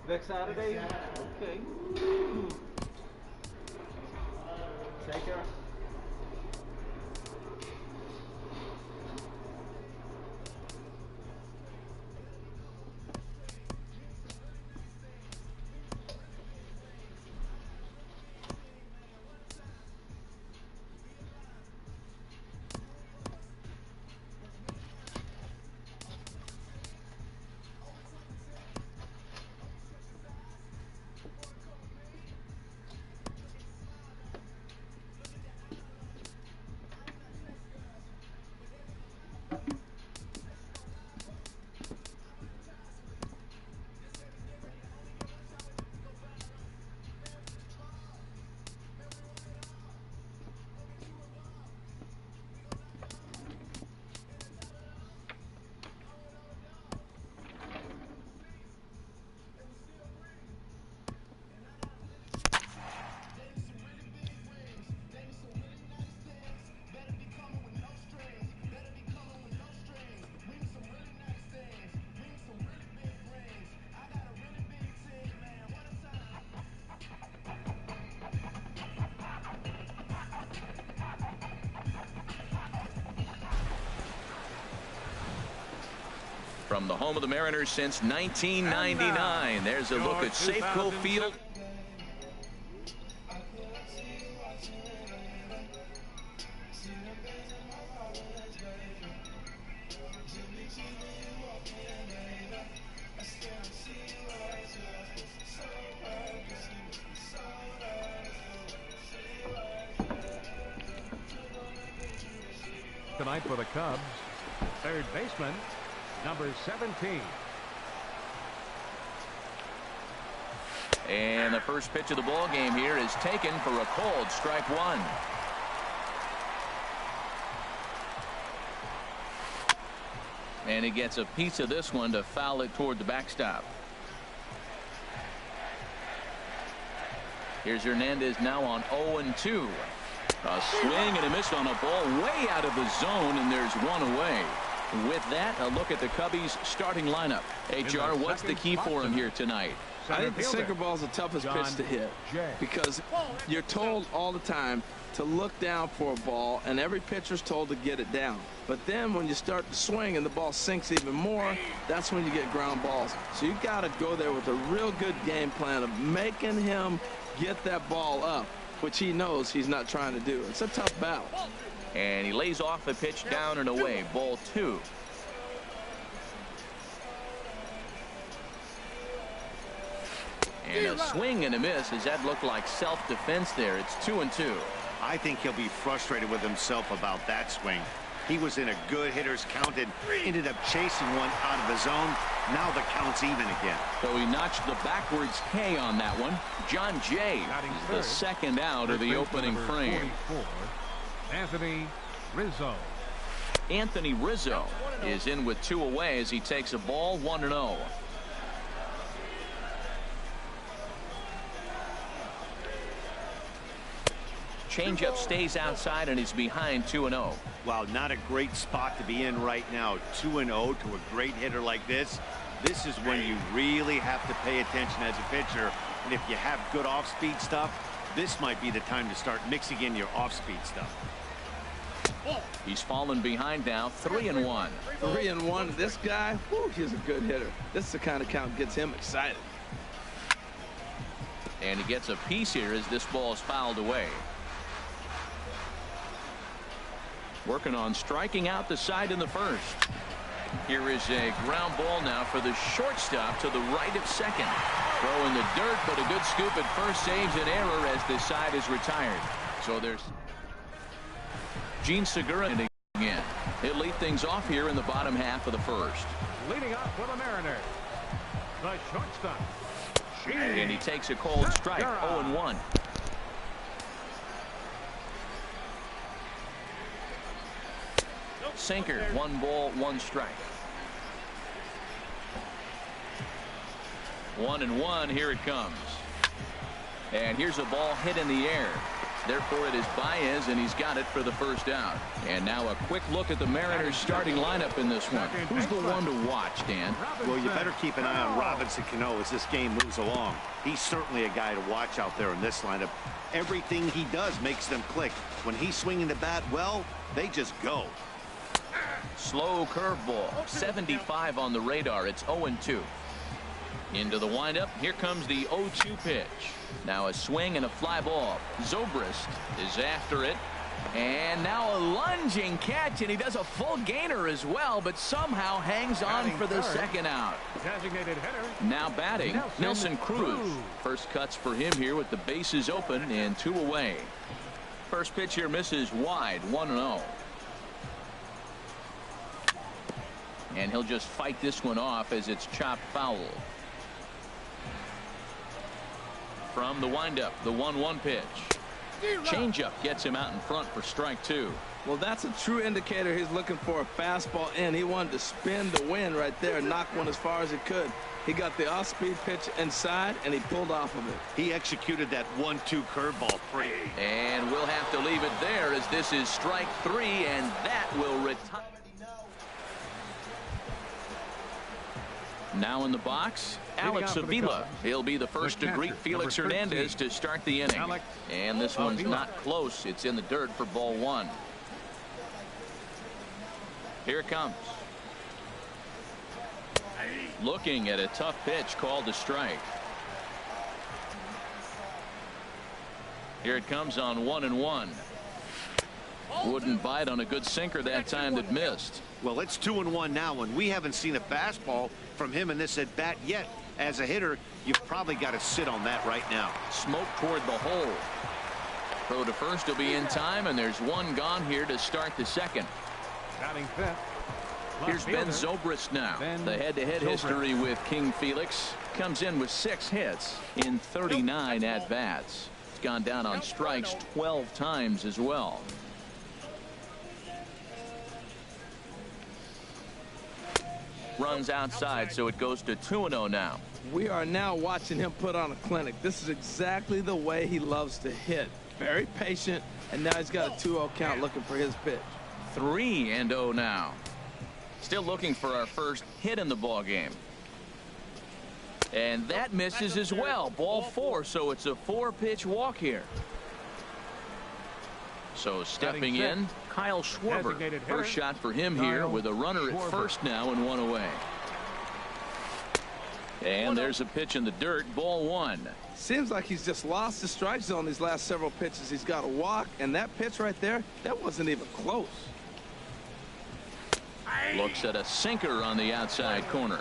Next Saturday? Okay. Take care. From the home of the Mariners since 1999, there's a look at Safeco Field. Tonight for the Cubs, third baseman, number 17. And the first pitch of the ball game here is taken for a called strike one. And he gets a piece of this one to foul it toward the backstop. Here's Hernandez now on 0-2. A swing and a miss on a ball way out of the zone, and there's one away. With that, a look at the Cubbies starting lineup. HR, what's the key for him here tonight? I think the sinker ball is the toughest pitch to hit because you're told all the time to look down for a ball, and every pitcher's told to get it down. But then when you start to swing and the ball sinks even more, that's when you get ground balls. So you got to go there with a real good game plan of making him get that ball up, which he knows he's not trying to do. It's a tough battle. And he lays off the pitch down and away. Ball two. And a swing and a miss. Does that look like self-defense there? It's 2-2. I think he'll be frustrated with himself about that swing. He was in a good hitter's count and ended up chasing one out of the zone. Now the count's even again. So he notched the backwards K on that one. John Jay is the second out of the opening frame. 44, Anthony Rizzo. Anthony Rizzo is in with two away as he takes a ball 1-0. Changeup stays outside and he's behind 2-0. Wow, not a great spot to be in right now. 2-0 to a great hitter like this. This is when you really have to pay attention as a pitcher. And if you have good off-speed stuff, this might be the time to start mixing in your off-speed stuff. He's fallen behind now, 3-1. 3-1. This guy, whew, he's a good hitter. This is the kind of count gets him excited. And he gets a piece here as this ball is fouled away. Working on striking out the side in the first. Here is a ground ball now for the shortstop to the right of second. Throw in the dirt, but a good scoop at first saves an error as the side is retired. So there's Gene Segura again. He'll lead things off here in the bottom half of the first. Leading off for the Mariners, the shortstop. And he takes a cold strike, 0-1. Sinker, 1 ball, 1 strike. 1-1, here it comes. And here's a ball hit in the air. Therefore, it is Baez, and he's got it for the first out. And now a quick look at the Mariners' starting lineup in this one. Who's the one to watch, Dan? Well, you better keep an eye on Robinson Cano as this game moves along. He's certainly a guy to watch out there in this lineup. Everything he does makes them click. When he's swinging the bat well, they just go. Slow curveball, 75 on the radar. It's 0-2. Into the windup. Here comes the 0-2 pitch. Now a swing and a fly ball. Zobrist is after it. And now a lunging catch, and he does a full gainer as well, but somehow hangs on for the second out. Designated hitter. Now batting, Nelson Cruz. First cuts for him here with the bases open and 2 away. First pitch here misses wide, 1-0. And he'll just fight this one off as it's chopped foul. From the windup, the 1-1 pitch. Changeup gets him out in front for strike 2. Well, that's a true indicator he's looking for a fastball in. He wanted to spin the wind right there and knock one as far as he could. He got the off-speed pitch inside, and he pulled off of it. He executed that 1-2 curveball pretty. And we'll have to leave it there as this is strike 3, and that will retire. Now in the box, Alex Avila. He'll be the first to greet Felix Hernandez to start the inning. And this one's not close. It's in the dirt for ball 1. Here it comes. Looking at a tough pitch called a strike. Here it comes on 1-1. Wouldn't bite on a good sinker that time that missed. Well, it's 2-1 now, and we haven't seen a fastball from him in this at bat yet. As a hitter, you've probably got to sit on that right now. Smoke toward the hole. Throw to first will be in time, and there's one gone here to start the second. Batting fifth. Here's Ben Zobrist now. The head-to-head history with King Felix. Comes in with 6 hits in 39 at-bats. He's gone down on strikes 12 times as well. Runs outside, so it goes to 2-0 now. We are now watching him put on a clinic. This is exactly the way he loves to hit. Very patient, and now he's got a 2-0 count looking for his pitch. 3-0 now. Still looking for our first hit in the ball game. And that misses as well. Ball 4, so it's a 4-pitch walk here. So stepping in, Kyle Schwarber. First shot for him here with a runner at first now and 1 away. And there's a pitch in the dirt, ball 1. Seems like he's just lost the strike zone these last several pitches. He's got a walk, and that pitch right there, that wasn't even close. Looks at a sinker on the outside corner.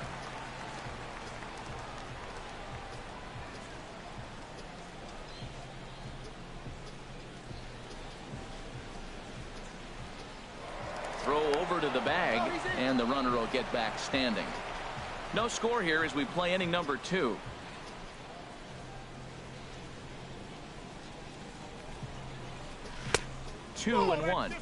Throw over to the bag, and the runner will get back standing. No score here as we play inning number 2. Two and 1.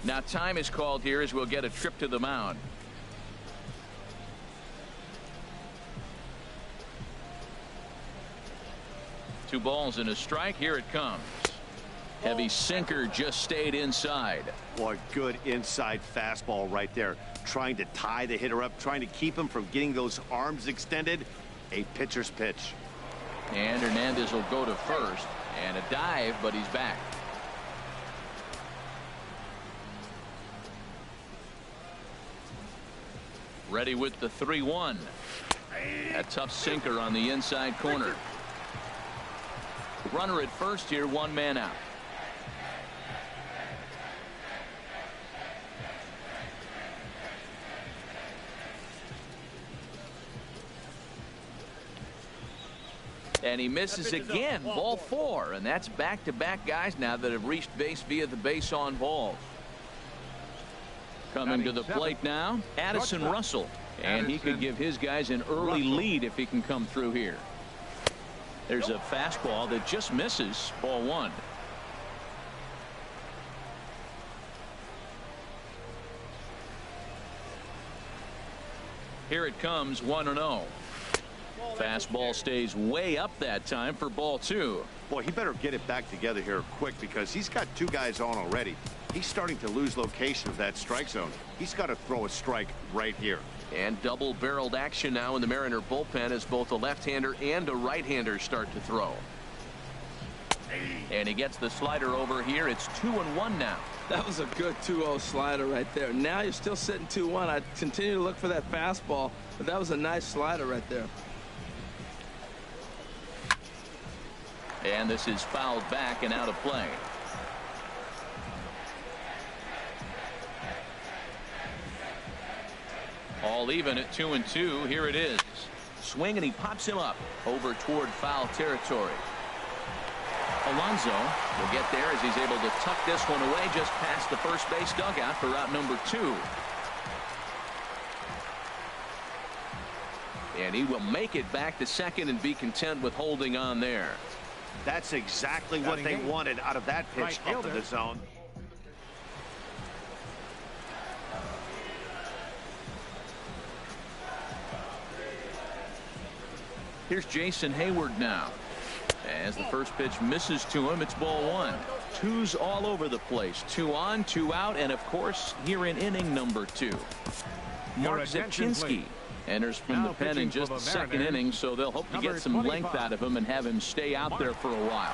Now time is called here as we'll get a trip to the mound. Two balls and a strike. Here it comes. Heavy sinker just stayed inside. Boy, good inside fastball right there. Trying to tie the hitter up, trying to keep him from getting those arms extended. A pitcher's pitch. And Hernandez will go to first. And a dive, but he's back. Ready with the 3-1. A tough sinker on the inside corner. Runner at first here, 1 man out. And he misses again. Ball 4, and that's back-to-back guys now that have reached base via the base on balls. Coming to the plate now, Addison Russell, and he could give his guys an early lead if he can come through here. There's a fastball that just misses, ball 1. Here it comes, 1-0. Fastball stays way up that time for ball 2. Boy, he better get it back together here quick because he's got 2 guys on already. He's starting to lose location of that strike zone. He's got to throw a strike right here. And double-barreled action now in the Mariner bullpen as both a left-hander and a right-hander start to throw. And he gets the slider over here. It's 2-1 now. That was a good 2-0 slider right there. Now you're still sitting 2-1. I'd continue to look for that fastball, but that was a nice slider right there. And this is fouled back and out of play. All even at 2-2. Here it is. Swing, and he pops him up over toward foul territory. Alonso will get there as he's able to tuck this one away just past the first base dugout for out number 2. And he will make it back to second and be content with holding on there. That's exactly what they wanted out of that pitch up in the zone. Here's Jason Hayward now. As the first pitch misses to him, it's ball 1. 2's all over the place. 2 on, 2 out, and of course, here in inning number 2. Mark Zepchinski enters from the pen in just the second inning, so they'll hope to get some length out of him and have him stay out there for a while.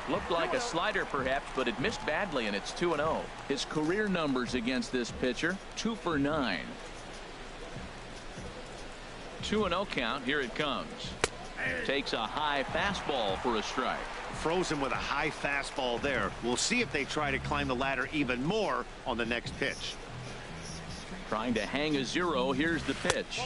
Looked like a slider perhaps, but it missed badly, and it's 2-0. His career numbers against this pitcher, 2 for 9. 2-0 count. Here it comes. Takes a high fastball for a strike. Frozen with a high fastball there. We'll see if they try to climb the ladder even more on the next pitch. Trying to hang a 0. Here's the pitch.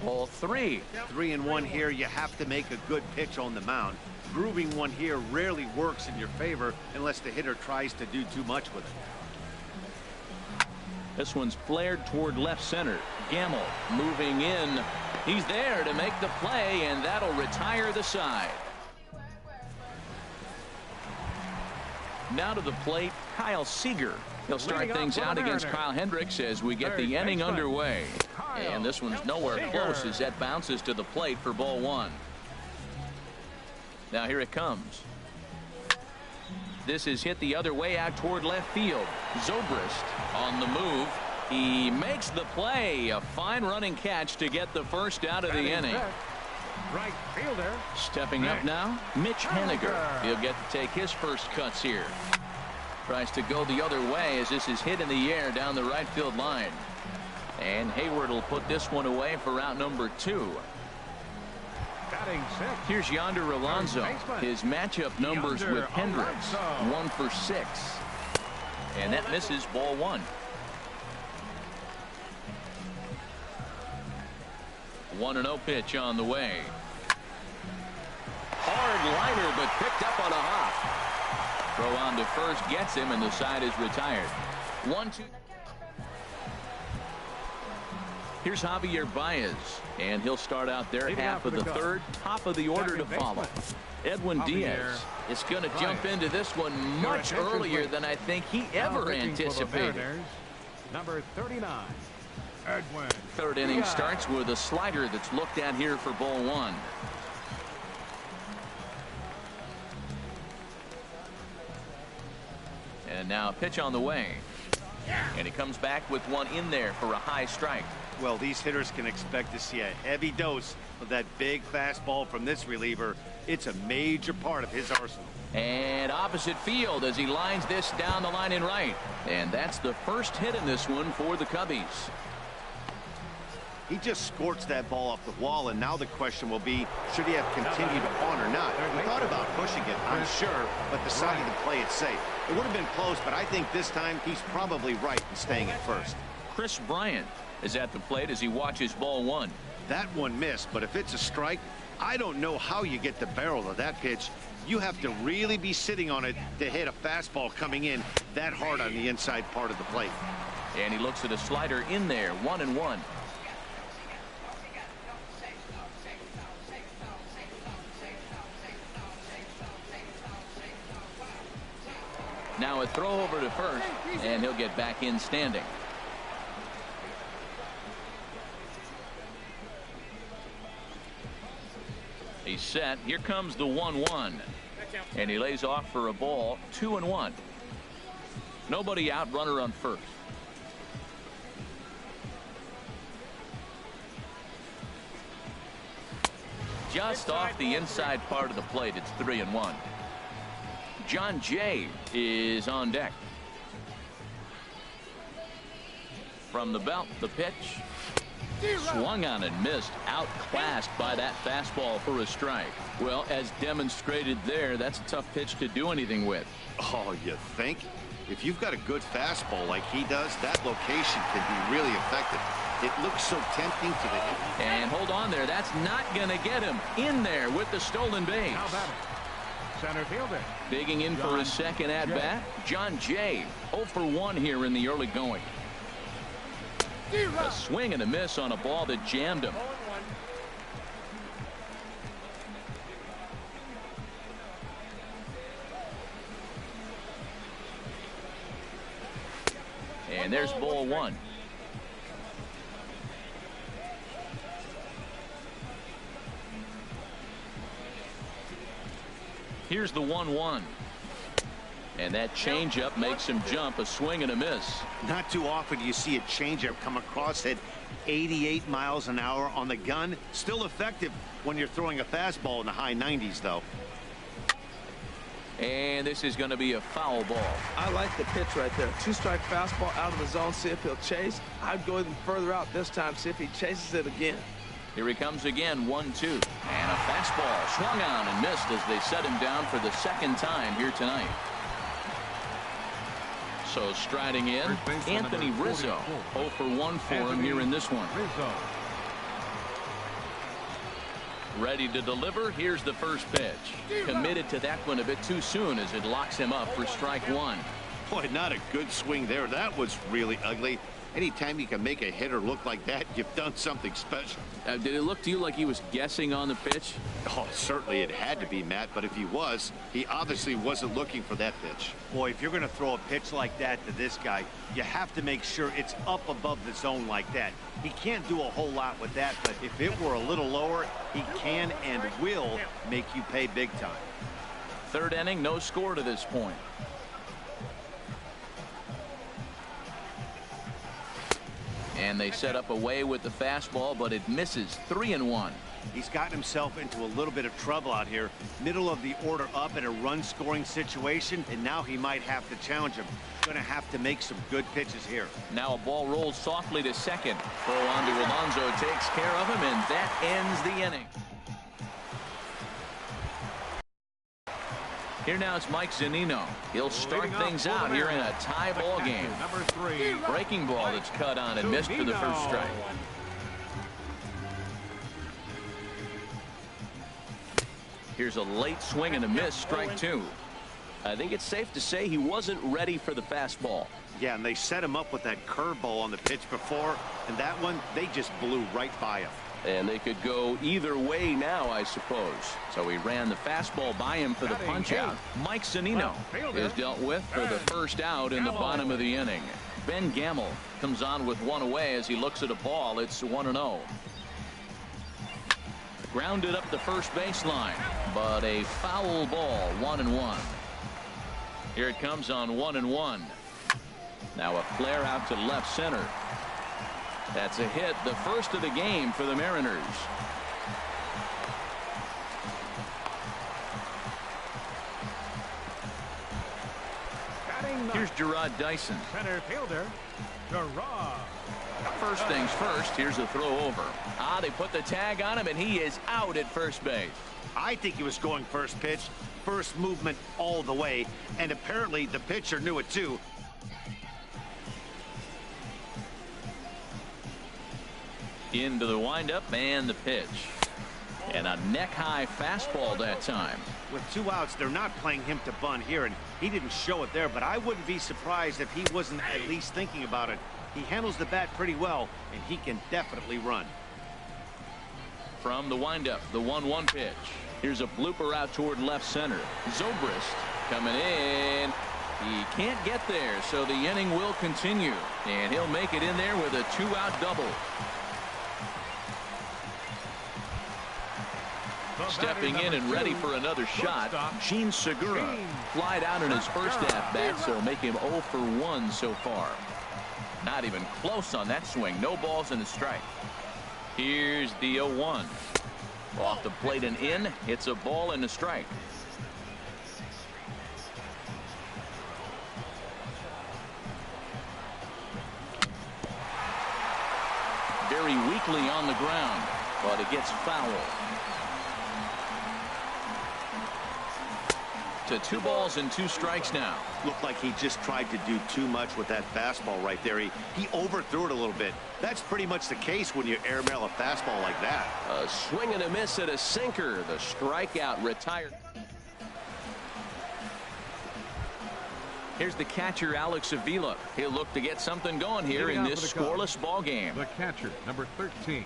Ball 3. 3-1 here. You have to make a good pitch on the mound. Grooving one here rarely works in your favor unless the hitter tries to do too much with it. This one's flared toward left center. Gamble moving in. He's there to make the play, and that'll retire the side. Now to the plate, Kyle Seager. He'll start things out against Kyle Hendricks as we get the inning underway. And this one's nowhere close as that bounces to the plate for ball 1. Now here it comes. This is hit the other way out toward left field. Zobrist on the move. He makes the play. A fine running catch to get the first out of the inning. Right fielder. Stepping up now, Mitch Haniger. He'll get to take his first cuts here. Tries to go the other way as this is hit in the air down the right field line. And Hayward will put this one away for out number 2. Here's Yonder Alonso. His matchup numbers with Hendricks. 1 for 6. And that misses ball 1. 1-0 pitch on the way. Hard liner, but picked up on a hop. Throw on to first gets him, and the side is retired. 1-2. Here's Javier Baez, and he'll start out there half of the third, top of the order to follow. Edwin Diaz is going to jump into this one much earlier than I think he ever anticipated. Number 39. Edwin. Third inning starts with a slider that's looked at here for ball 1. And now a pitch on the way. And he comes back with one in there for a high strike. Well, these hitters can expect to see a heavy dose of that big fastball from this reliever. It's a major part of his arsenal. And opposite field as he lines this down the line in right. And that's the first hit in this one for the Cubbies. He just scorched that ball off the wall, and now the question will be, should he have continued on or not? He thought about pushing it, I'm sure, but decided to play it safe. It would have been close, but I think this time he's probably right in staying at first. Chris Bryant is at the plate as he watches ball 1. That one missed, but if it's a strike, I don't know how you get the barrel of that pitch. You have to really be sitting on it to hit a fastball coming in that hard on the inside part of the plate. And he looks at a slider in there, 1-1. Now a throw over to first, and he'll get back in standing. He's set. Here comes the 1-1. And he lays off for a ball, 2-1. Nobody out, runner on first. Just off the inside part of the plate. It's 3-1. John Jay is on deck. From the belt, the pitch. Swung on and missed. Outclassed by that fastball for a strike. Well, as demonstrated there, that's a tough pitch to do anything with. Oh, you think? If you've got a good fastball like he does, that location can be really effective. It looks so tempting to the hit. And hold on there. That's not going to get him in there with the stolen base. How about it? Center fielder. Digging in for his second at-bat, John Jay. 0 for 1 here in the early going. A swing and a miss on a ball that jammed him. And there's ball 1. Here's the 1-1. And that changeup makes him jump. A swing and a miss. Not too often do you see a changeup come across at 88 miles an hour on the gun. Still effective when you're throwing a fastball in the high 90s, though. And this is going to be a foul ball. I like the pitch right there. 2-strike fastball out of the zone. See if he'll chase. I'd go even further out this time. See if he chases it again. Here he comes again. 1-2. And a fastball swung on and missed as they set him down for the second time here tonight. So striding in, Anthony Rizzo. 0 for 1 for him here in this one. Ready to deliver. Here's the first pitch. Committed to that one a bit too soon as it locks him up for strike 1. Boy, not a good swing there. That was really ugly. Anytime you can make a hitter look like that, you've done something special. Did it look to you like he was guessing on the pitch? Oh, certainly it had to be, Matt, but if he was, he obviously wasn't looking for that pitch. Boy, if you're going to throw a pitch like that to this guy, you have to make sure it's up above the zone like that. He can't do a whole lot with that, but if it were a little lower, he can and will make you pay big time. Third inning, no score to this point. And they set up away with the fastball, but it misses. 3-1. He's gotten himself into a little bit of trouble out here. Middle of the order up in a run-scoring situation, and now he might have to challenge him. Going to have to make some good pitches here. Now a ball rolls softly to second. Throw on to Alonso takes care of him, and that ends the inning. Here now it's Mike Zunino. He'll start things out here in a tie ball game. Number 3. Breaking ball that's cut on and missed for the first strike. Here's a late swing and a miss, strike 2. I think it's safe to say he wasn't ready for the fastball. Yeah, and they set him up with that curveball on the pitch before, and that one, they just blew right by him. And they could go either way now, I suppose. So he ran the fastball by him for the punch out. Mike Zunino is dealt with for the first out in the bottom of the inning. Ben Gamble comes on with one away as he looks at a ball. It's 1-0. Grounded up the first baseline, but a foul ball. 1-1. Here it comes on 1-1. Now a flare out to left center. That's a hit, the first of the game for the Mariners. Here's Gerard Dyson. Center fielder, Gerard. First things first, here's a throw over. They put the tag on him, and he is out at first base. I think he was going first pitch, first movement all the way, and apparently the pitcher knew it too. Into the windup and the pitch. And a neck-high fastball that time. With 2 outs, they're not playing him to bunt here, and he didn't show it there, but I wouldn't be surprised if he wasn't at least thinking about it. He handles the bat pretty well, and he can definitely run. From the windup, the 1-1 pitch. Here's a blooper out toward left center. Zobrist coming in. He can't get there, so the inning will continue. And he'll make it in there with a 2-out double. Stepping in and ready for another shot, Gene Segura. Flied out in his first at-bat, so make him 0 for 1 so far. Not even close on that swing. No balls and a strike. Here's the 0-1. Off the plate and in. It's a ball and a strike. Very weakly on the ground, but it gets foul. To 2 balls and 2 strikes now. Looked like he just tried to do too much with that fastball right there. He overthrew it a little bit. That's pretty much the case when you airmail a fastball like that. A swing and a miss at a sinker. The strikeout retired. Here's the catcher, Alex Avila. He'll look to get something going here in this scoreless ball game. The catcher, number 13,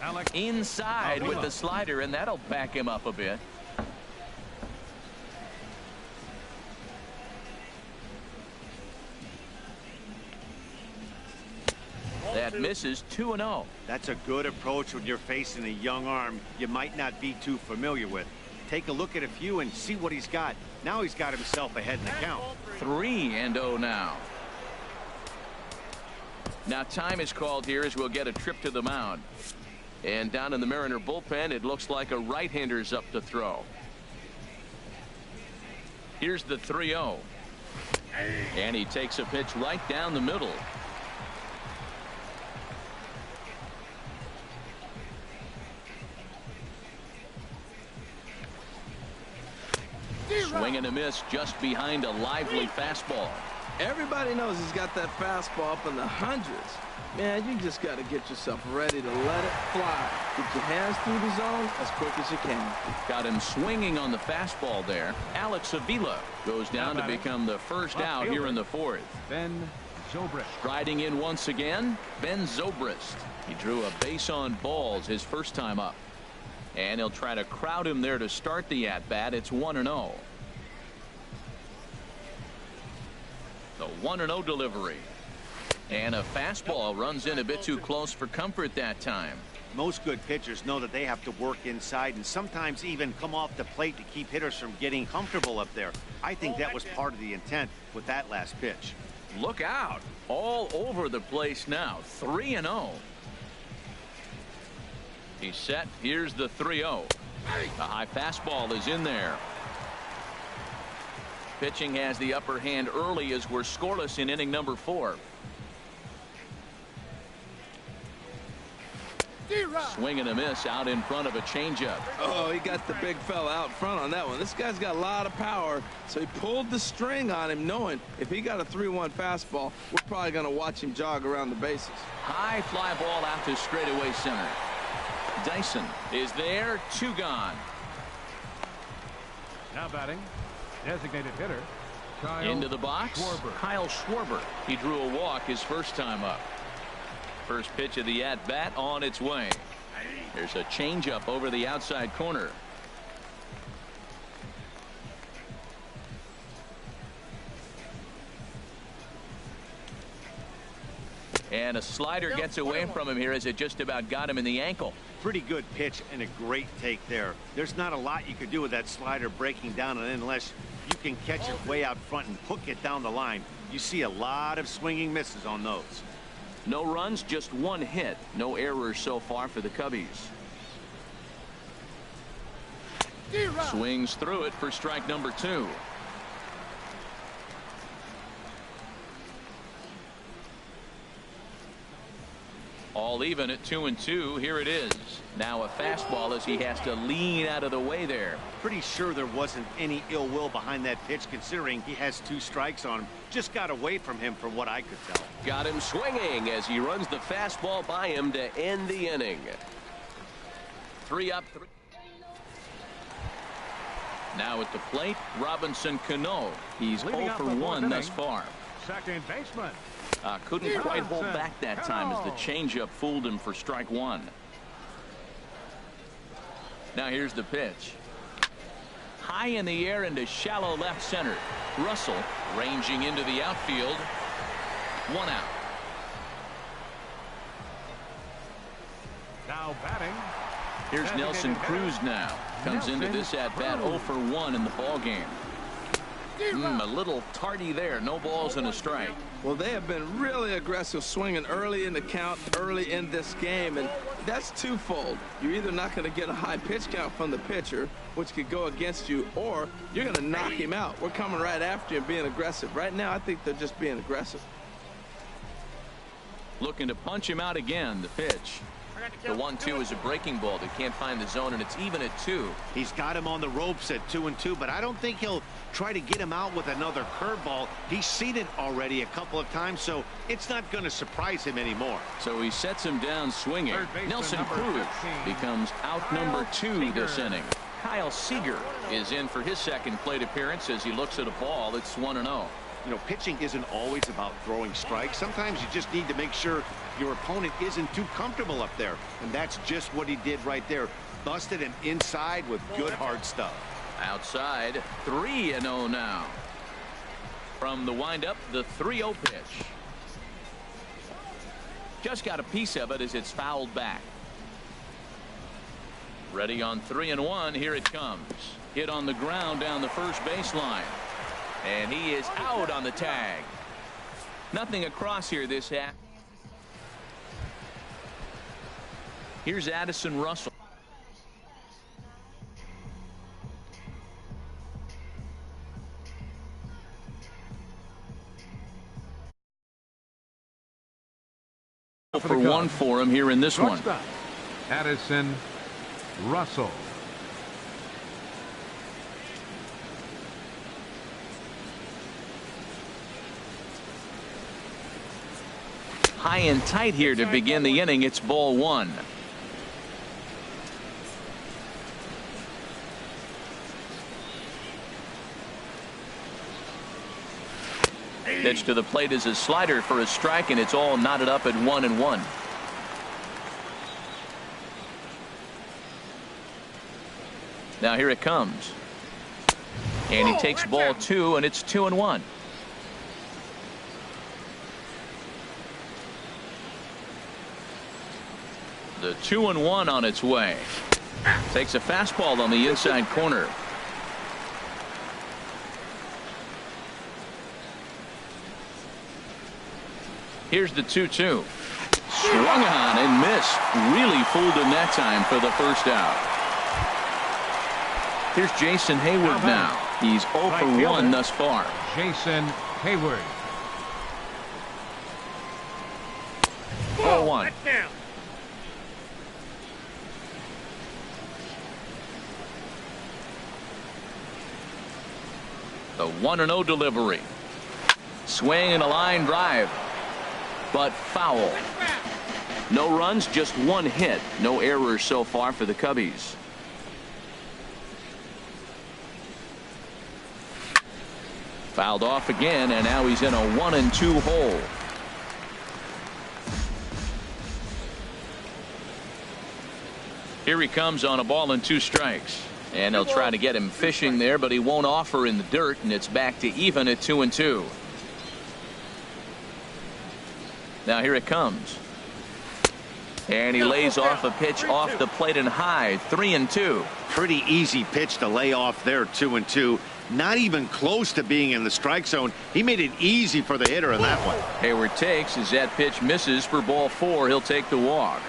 Alex inside Avila. with the slider, and that'll back him up a bit. That misses 2-0. That's a good approach when you're facing a young arm you might not be too familiar with. Take a look at a few and see what he's got. Now he's got himself ahead in the count. 3-0 now. Now time is called here as we'll get a trip to the mound. And down in the Mariner bullpen, it looks like a right-hander's up to throw. Here's the 3-0. And he takes a pitch right down the middle. Swing and a miss just behind a lively fastball. Everybody knows he's got that fastball up in the hundreds. Man, you just got to get yourself ready to let it fly. Get your hands through the zone as quick as you can. Got him swinging on the fastball there. Alex Avila goes down to become the first out here in the 4th. Ben Zobrist. Striding in once again, Ben Zobrist. He drew a base on balls his first time up. And he'll try to crowd him there to start the at-bat. It's 1-0. The 1-0 delivery. And a fastball runs in a bit too close for comfort that time. Most good pitchers know that they have to work inside and sometimes even come off the plate to keep hitters from getting comfortable up there. I think that was part of the intent with that last pitch. Look out. All over the place now. 3-0. He's set. Here's the 3-0. The high fastball is in there. Pitching has the upper hand early as we're scoreless in inning number 4. Swing and a miss out in front of a changeup. Oh, he got the big fella out front on that one. This guy's got a lot of power, so he pulled the string on him, knowing if he got a 3-1 fastball, we're probably going to watch him jog around the bases. High fly ball out to straightaway center. Dyson is there. 2 gone. Now batting, designated hitter, Kyle into the box. Schwarber. Kyle Schwarber. He drew a walk his first time up. First pitch of the at-bat on its way. There's a changeup over the outside corner. And a slider gets away from him here as it just about got him in the ankle. Pretty good pitch and a great take there. There's not a lot you could do with that slider breaking down and unless you can catch it way out front and hook it down the line. You see a lot of swinging misses on those. No runs, just 1 hit. No errors so far for the Cubbies. Swings through it for strike number 2. All even at 2-2. Here it is. Now a fastball as he has to lean out of the way there. Pretty sure there wasn't any ill will behind that pitch considering he has 2 strikes on him. Just got away from him from what I could tell. Got him swinging as he runs the fastball by him to end the inning. 3 up. Now at the plate, Robinson Cano. He's 0 for 1 thus far. Second baseman. Couldn't quite hold back that time as the changeup fooled him for strike 1. Now here's the pitch. High in the air into shallow left center. Russell ranging into the outfield. 1 out. Now batting, Here's Nelson Cruz now. Comes into this at-bat 0 for 1 in the ball game. A little tardy there. No balls and a strike. Well, they have been really aggressive swinging early in the count, early in this game, and that's twofold. You're either not going to get a high pitch count from the pitcher, which could go against you, or you're going to knock him out. We're coming right after you and being aggressive. Right now, I think they're just being aggressive. Looking to punch him out again. The pitch. The 1-2 is a breaking ball. They can't find the zone, and it's even at 2. He's got him on the ropes at 2-2, but I don't think he'll try to get him out with another curveball. He's seen it already a couple of times, so it's not going to surprise him anymore. So he sets him down swinging. Nelson Cruz becomes out number 2 this inning. Kyle Seager is in for his second plate appearance as he looks at a ball. It's 1-0. You know, pitching isn't always about throwing strikes. Sometimes you just need to make sure your opponent isn't too comfortable up there. And that's just what he did right there. Busted him inside with good hard stuff. Outside, 3-0 now. From the windup, the 3-0 pitch. Just got a piece of it as it's fouled back. Ready on 3-1. Here it comes. Hit on the ground down the first baseline. And he is out on the tag. Nothing across here this half. Here's Addison Russell. For 1 for him here in this one. Addison Russell. High and tight here to begin the inning. It's ball 1. Pitch to the plate is a slider for a strike, and it's all knotted up at 1-1. Now here it comes. And he takes ball 2, and it's 2-1. The 2-1 on its way. Takes a fastball on the inside corner. Here's the 2-2. Swung on and missed. Really fooled him that time for the first out. Here's Jason Hayward now. He's 0 for 1 thus far. Jason Hayward. 0-1. The 1-0 delivery. Swing and a line drive. But foul. No runs, just 1 hit. No errors so far for the Cubbies. Fouled off again, and now he's in a 1-2 hole. Here he comes on a ball and 2 strikes. And they'll try to get him fishing there, but he won't offer in the dirt, and it's back to even at 2-2. Now here it comes. And he lays off a pitch off the plate and high. 3-2. Pretty easy pitch to lay off there. 2-2. Not even close to being in the strike zone. He made it easy for the hitter in that one. Hayward takes as that pitch misses for ball 4. He'll take the walk.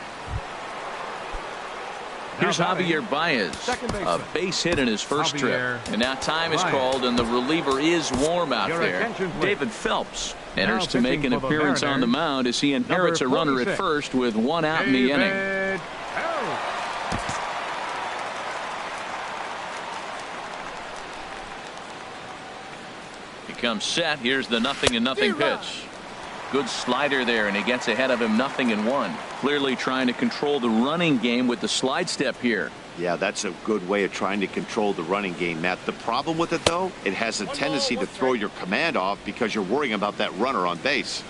Here's Javier Baez, a base hit in his first trip. And now time is called, and the reliever is warm out there. David Phelps enters to make an appearance on the mound as he inherits a runner at first with 1 out in the inning. He comes set. Here's the 0-0 pitch. Good slider there, and he gets ahead of him 0-1. Clearly trying to control the running game with the slide step here. Yeah, that's a good way of trying to control the running game, Matt. The problem with it, though, it has a tendency to throw your command off because you're worrying about that runner on base.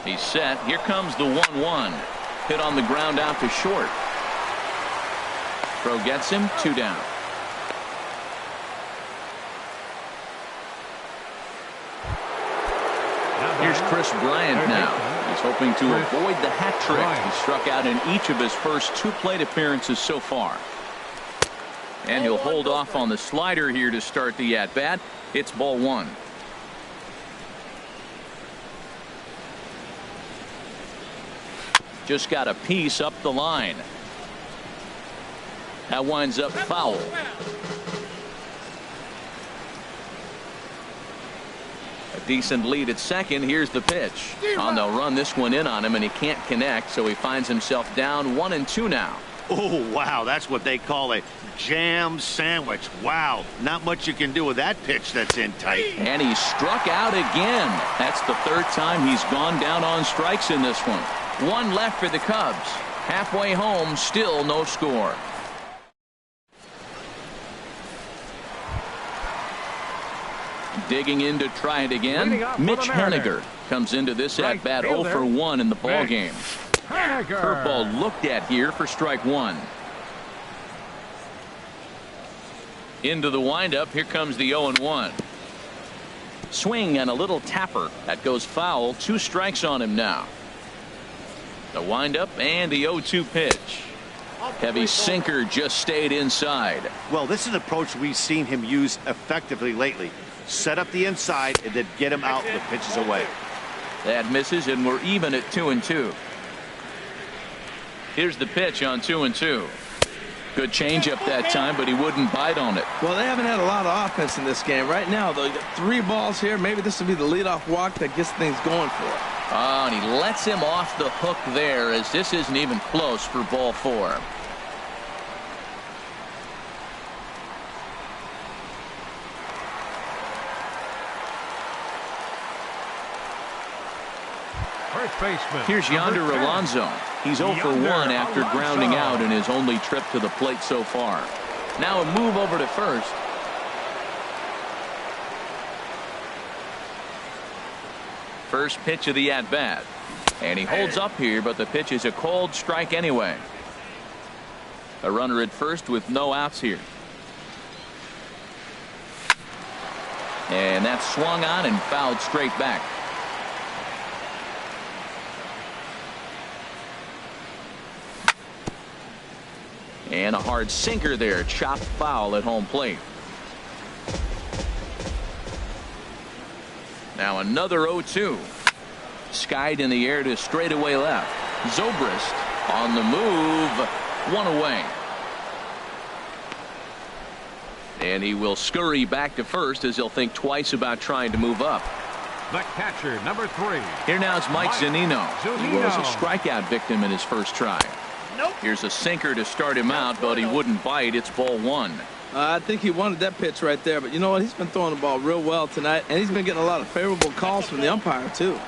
He's set. Here comes the 1-1. Hit on the ground out to short. Throw gets him. 2 down. Here's Chris Bryant now. He's hoping to avoid the hat trick. He struck out in each of his first 2 plate appearances so far. And he'll hold off on the slider here to start the at-bat. It's ball 1. Just got a piece up the line. That winds up foul. A decent lead at second. Here's the pitch. On the run, this one in on him, and he can't connect, so he finds himself down 1-2 now. Oh, wow, that's what they call a jam sandwich. Wow, not much you can do with that pitch that's in tight. And he struck out again. That's the 3rd time he's gone down on strikes in this one. 1 left for the Cubs. Halfway home, still no score. Digging in to try it again. Mitch Haniger comes into this at bat 0 for 1 in the ball game. Curveball looked at here for strike 1. Into the windup. Here comes the 0-1. Swing and a little tapper. That goes foul. 2 strikes on him now. The windup and the 0-2 pitch. Heavy sinker just stayed inside. Well, this is an approach we've seen him use effectively lately. Set up the inside and then get him out with pitches away. That misses, and we're even at 2-2. Here's the pitch on 2-2. Good changeup that time, but he wouldn't bite on it. Well, they haven't had a lot of offense in this game. Right now, though, you got 3 balls here. Maybe this will be the leadoff walk that gets things going for it. Oh, and he lets him off the hook there, as this isn't even close for ball 4. First baseman. Here's Yonder Alonso. He's 0 for 1 after grounding out in his only trip to the plate so far. Now a move over to first. First pitch of the at-bat. And he holds up here, but the pitch is a cold strike anyway. A runner at first with no outs here. And that's swung on and fouled straight back. And a hard sinker there, chopped foul at home plate. Now another 0-2. Skied in the air to straightaway left. Zobrist on the move. 1 away. And he will scurry back to first as he'll think twice about trying to move up. The catcher, number 3. Here now is Mike Zunino. He was a strikeout victim in his first try. Here's a sinker to start him out, but he wouldn't bite. It's ball 1. I think he wanted that pitch right there, but you know what? He's been throwing the ball real well tonight, and he's been getting a lot of favorable calls from the umpire, too.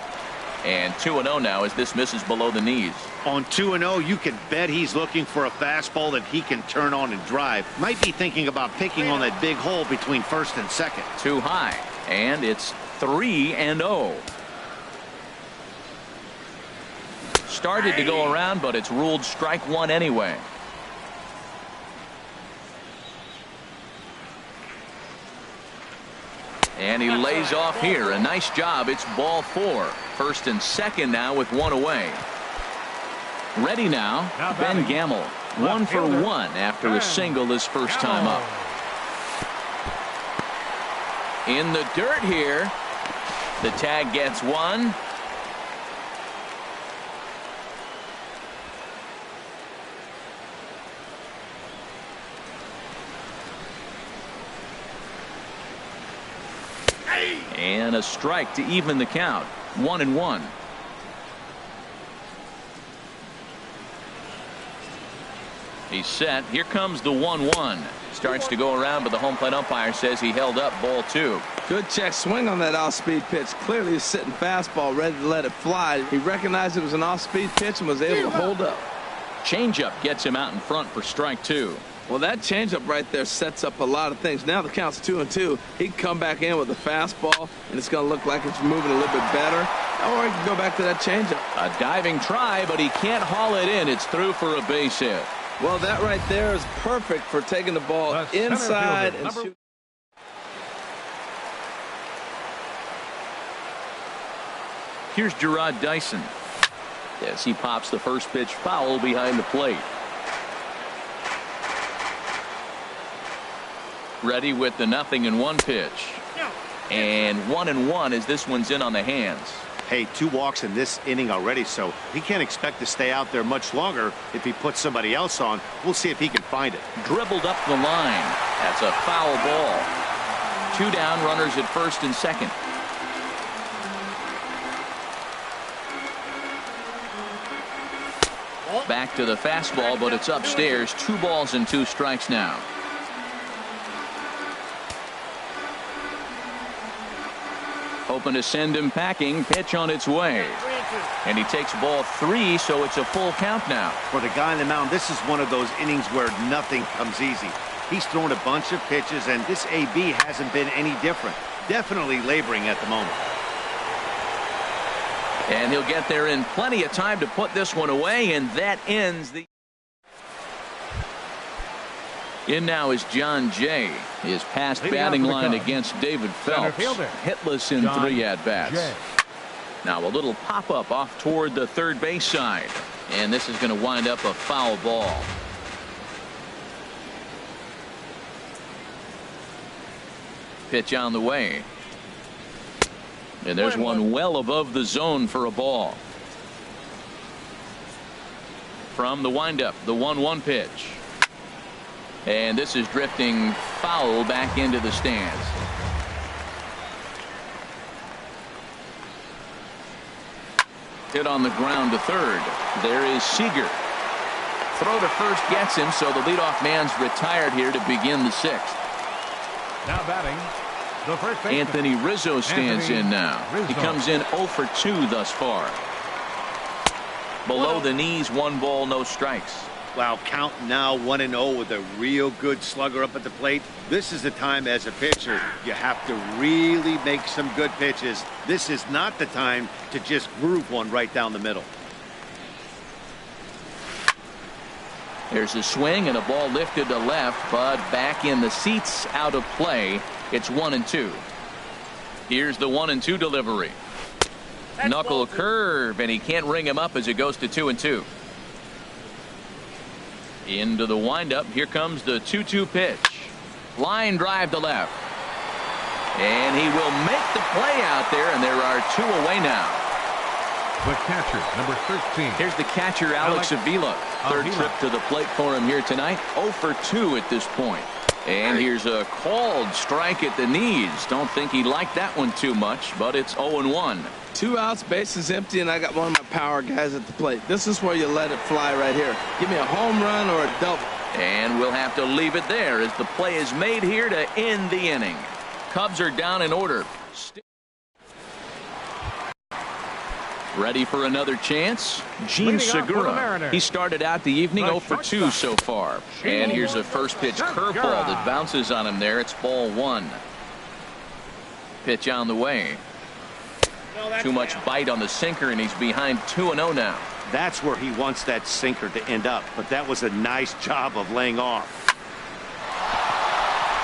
And 2-0 now as this misses below the knees. On 2-0, you can bet he's looking for a fastball that he can turn on and drive. Might be thinking about picking on that big hole between first and second. Too high, and it's 3-0. Started to go around, but it's ruled strike 1 anyway. And he lays off here. A nice job. It's ball 4. First and second now with 1 away. Ready now, Ben Gamble. 1 for 1 after a single his first time up. In the dirt here. The tag gets 1. And a strike to even the count. 1-1. He's set. Here comes the 1-1. Starts to go around, but the home plate umpire says he held up ball 2. Good check swing on that off-speed pitch. Clearly he's sitting fastball ready to let it fly. He recognized it was an off-speed pitch and was able to hold up. Changeup gets him out in front for strike 2. Well, that changeup right there sets up a lot of things. Now the count's 2-2. He can come back in with a fastball, and it's going to look like it's moving a little bit better. Or he can go back to that changeup. A diving try, but he can't haul it in. It's through for a base hit. Well, that right there is perfect for taking the ball inside and shooting. Here's Gerard Dyson. as he pops the first pitch foul behind the plate. Ready with the 0-1 pitch. And 1-1 as this one's in on the hands. Hey, 2 walks in this inning already, so he can't expect to stay out there much longer if he puts somebody else on. We'll see if he can find it. Dribbled up the line. That's a foul ball. 2 down, runners at first and second. Back to the fastball, but it's upstairs. 2 balls and 2 strikes now. Hoping to send him packing. Pitch on its way. And he takes ball 3, so it's a full count now. For the guy on the mound, this is one of those innings where nothing comes easy. He's thrown a bunch of pitches, and this AB hasn't been any different. Definitely laboring at the moment. And he'll get there in plenty of time to put this one away, and that ends the... In now is John Jay. His past batting line against David Phelps. Hitless in 3 at-bats. Now a little pop-up off toward the third base side. And this is going to wind up a foul ball. Pitch on the way. And there's one well above the zone for a ball. From the windup, the 1-1 pitch. And this is drifting foul back into the stands. Hit on the ground to third. There is Seager. Throw to first gets him, so the leadoff man's retired here to begin the 6th. Now batting, the first baseman, Anthony Rizzo stands in now. He comes in 0 for 2 thus far. Below the knees, 1 ball, no strikes. Wow, count now 1-0 with a real good slugger up at the plate. This is the time as a pitcher you have to really make some good pitches. This is not the time to just groove one right down the middle. There's a swing and a ball lifted to left, but back in the seats, out of play. It's 1-2. Here's the 1-2 delivery. Knuckle curve, and he can't ring him up as it goes to 2-2. Into the windup. Here comes the 2-2 pitch. Line drive to left. And he will make the play out there, and there are 2 away now. The catcher, number 13. Here's the catcher, Alex Avila. Third trip to the plate for him here tonight. 0 for 2 at this point. And here's a called strike at the knees. Don't think he liked that one too much, but it's 0-1. 2 outs, bases empty, and I got one of my power guys at the plate. This is where you let it fly right here. Give me a home run or a double. And we'll have to leave it there as the play is made here to end the inning. Cubs are down in order. Ready for another chance? Gene Segura. He started out the evening 0 for 2 so far. And here's a first pitch curveball that bounces on him there. It's ball 1. Pitch on the way. Too much bite on the sinker, and he's behind 2-0 now. That's where he wants that sinker to end up, but that was a nice job of laying off.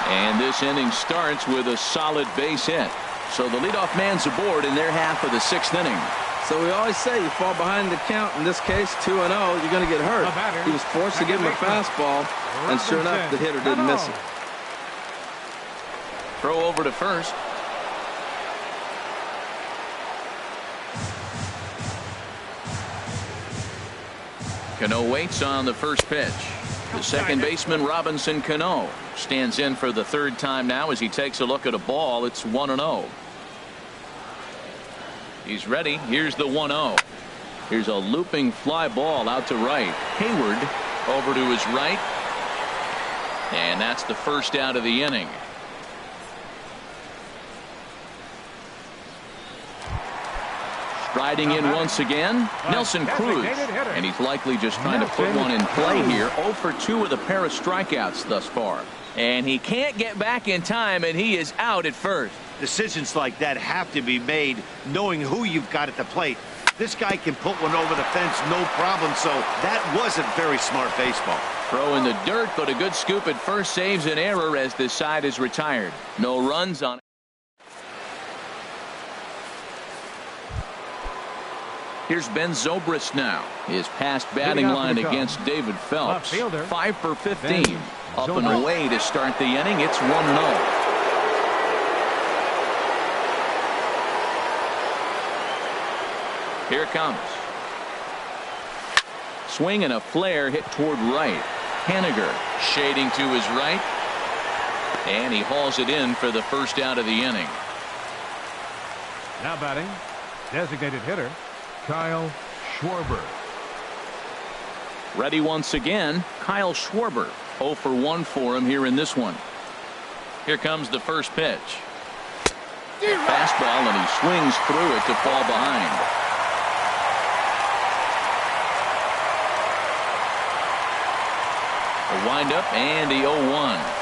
And this inning starts with a solid base hit. So the leadoff man's aboard in their half of the 6th inning. So we always say you fall behind the count. In this case, 2-0, you're going to get hurt. He was forced to give him a fastball, and sure enough, the hitter didn't miss it. Throw over to first. Cano waits on the first pitch. The second baseman, Robinson Cano, stands in for the 3rd time now as he takes a look at a ball. It's 1-0. He's ready. Here's the 1-0. Here's a looping fly ball out to right. Hayward over to his right. And that's the first out of the inning. Striding in once again, Nelson Cruz. And he's likely just trying to put one in play here. 0 for 2 with a pair of strikeouts thus far. And he can't get back in time, and he is out at first. Decisions like that have to be made knowing who you've got at the plate. This guy can put one over the fence, no problem, so that wasn't very smart baseball. Throw in the dirt, but a good scoop at first saves an error as this side is retired. No runs on it. Here's Ben Zobrist now. His past batting line against David Phelps. 5 for 15. Up and away to start the inning. It's 1-0. Here it comes. Swing and a flare hit toward right. Haniger shading to his right. And he hauls it in for the first out of the inning. Now batting, designated hitter, Kyle Schwarber. Ready once again, Kyle Schwarber. 0 for 1 for him here in this one. Here comes the first pitch. Fastball, and he swings through it to fall behind. The windup and the 0-1.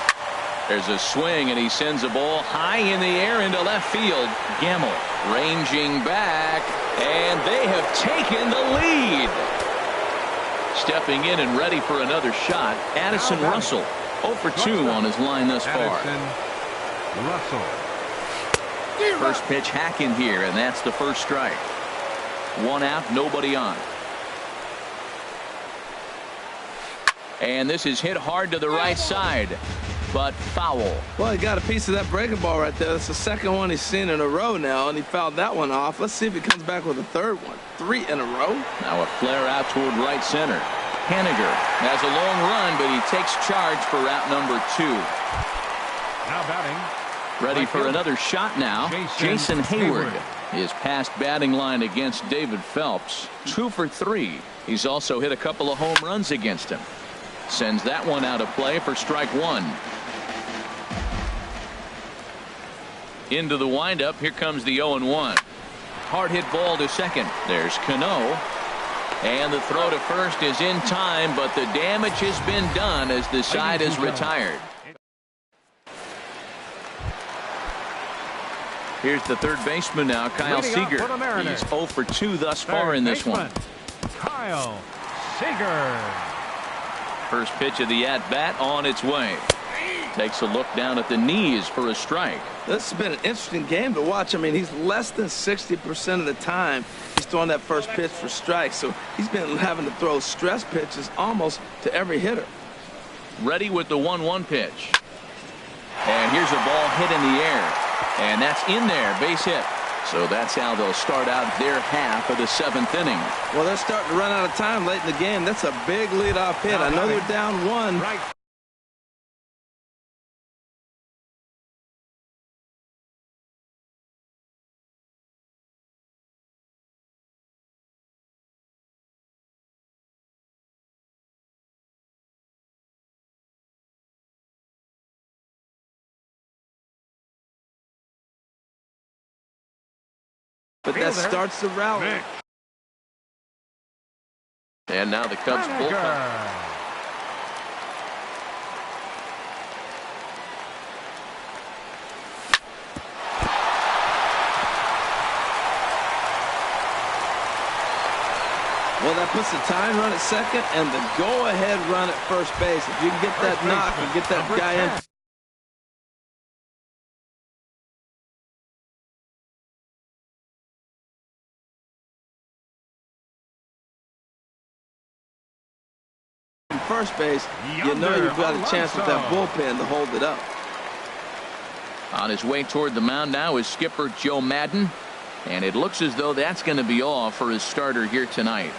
There's a swing, and he sends a ball high in the air into left field. Gamble ranging back, and they have taken the lead. Stepping in and ready for another shot, Addison Russell. 0 for 2 on his line thus far. Russell. First pitch hack in here, and that's the first strike. 1 out, nobody on. And this is hit hard to the right side, but foul. Well, he got a piece of that breaking ball right there. That's the second one he's seen in a row now, and he fouled that one off. Let's see if he comes back with a third one. 3 in a row. Now a flare out toward right center. Haniger has a long run, but he takes charge for route number 2. Now batting. Ready for another shot now. Jason Hayward. His past batting line against David Phelps. 2 for 3. He's also hit a couple of home runs against him. Sends that one out of play for strike 1. Into the windup. Here comes the 0-1. Hard hit ball to second. There's Cano. And the throw to first is in time, but the damage has been done as the side is retired. Here's the third baseman now, Kyle Seager. He's 0 for 2 thus far in this one. Kyle Seager. First pitch of the at-bat on its way. Takes a look down at the knees for a strike. This has been an interesting game to watch. I mean, he's less than 60% of the time he's throwing that first pitch for strikes. So he's been having to throw stress pitches almost to every hitter. Ready with the 1-1 pitch. And here's a ball hit in the air. And that's in there, base hit. So that's how they'll start out their half of the 7th inning. Well, they're starting to run out of time late in the game. That's a big leadoff hit. I know they're down 1. Right. But that starts the rally. And now the Cubs bullpen. Well, that puts the tying run at second and the go-ahead run at first base. If you can get that knock and get that guy in first base, you know you've got a chance with that bullpen to hold it up. On his way toward the mound now is skipper Joe Madden, and it looks as though that's going to be all for his starter here tonight.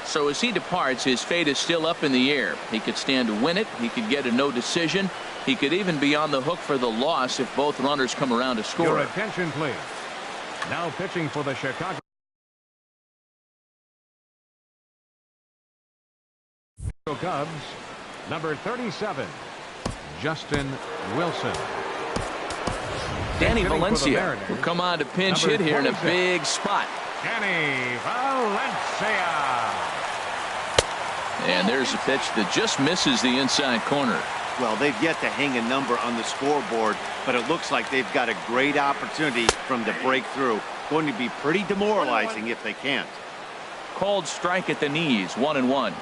So as he departs, his fate is still up in the air. He could stand to win it. He could get a no decision. He could even be on the hook for the loss if both runners come around to score. Your attention, please. Now pitching for the Chicago Cubs, number 37, Justin Wilson. Danny Valencia will come on to pinch hit here in a big spot. Danny Valencia. And there's a pitch that just misses the inside corner. Well, they've yet to hang a number on the scoreboard, but it looks like they've got a great opportunity from the breakthrough. Going to be pretty demoralizing if they can't. Called strike at the knees, 1-1.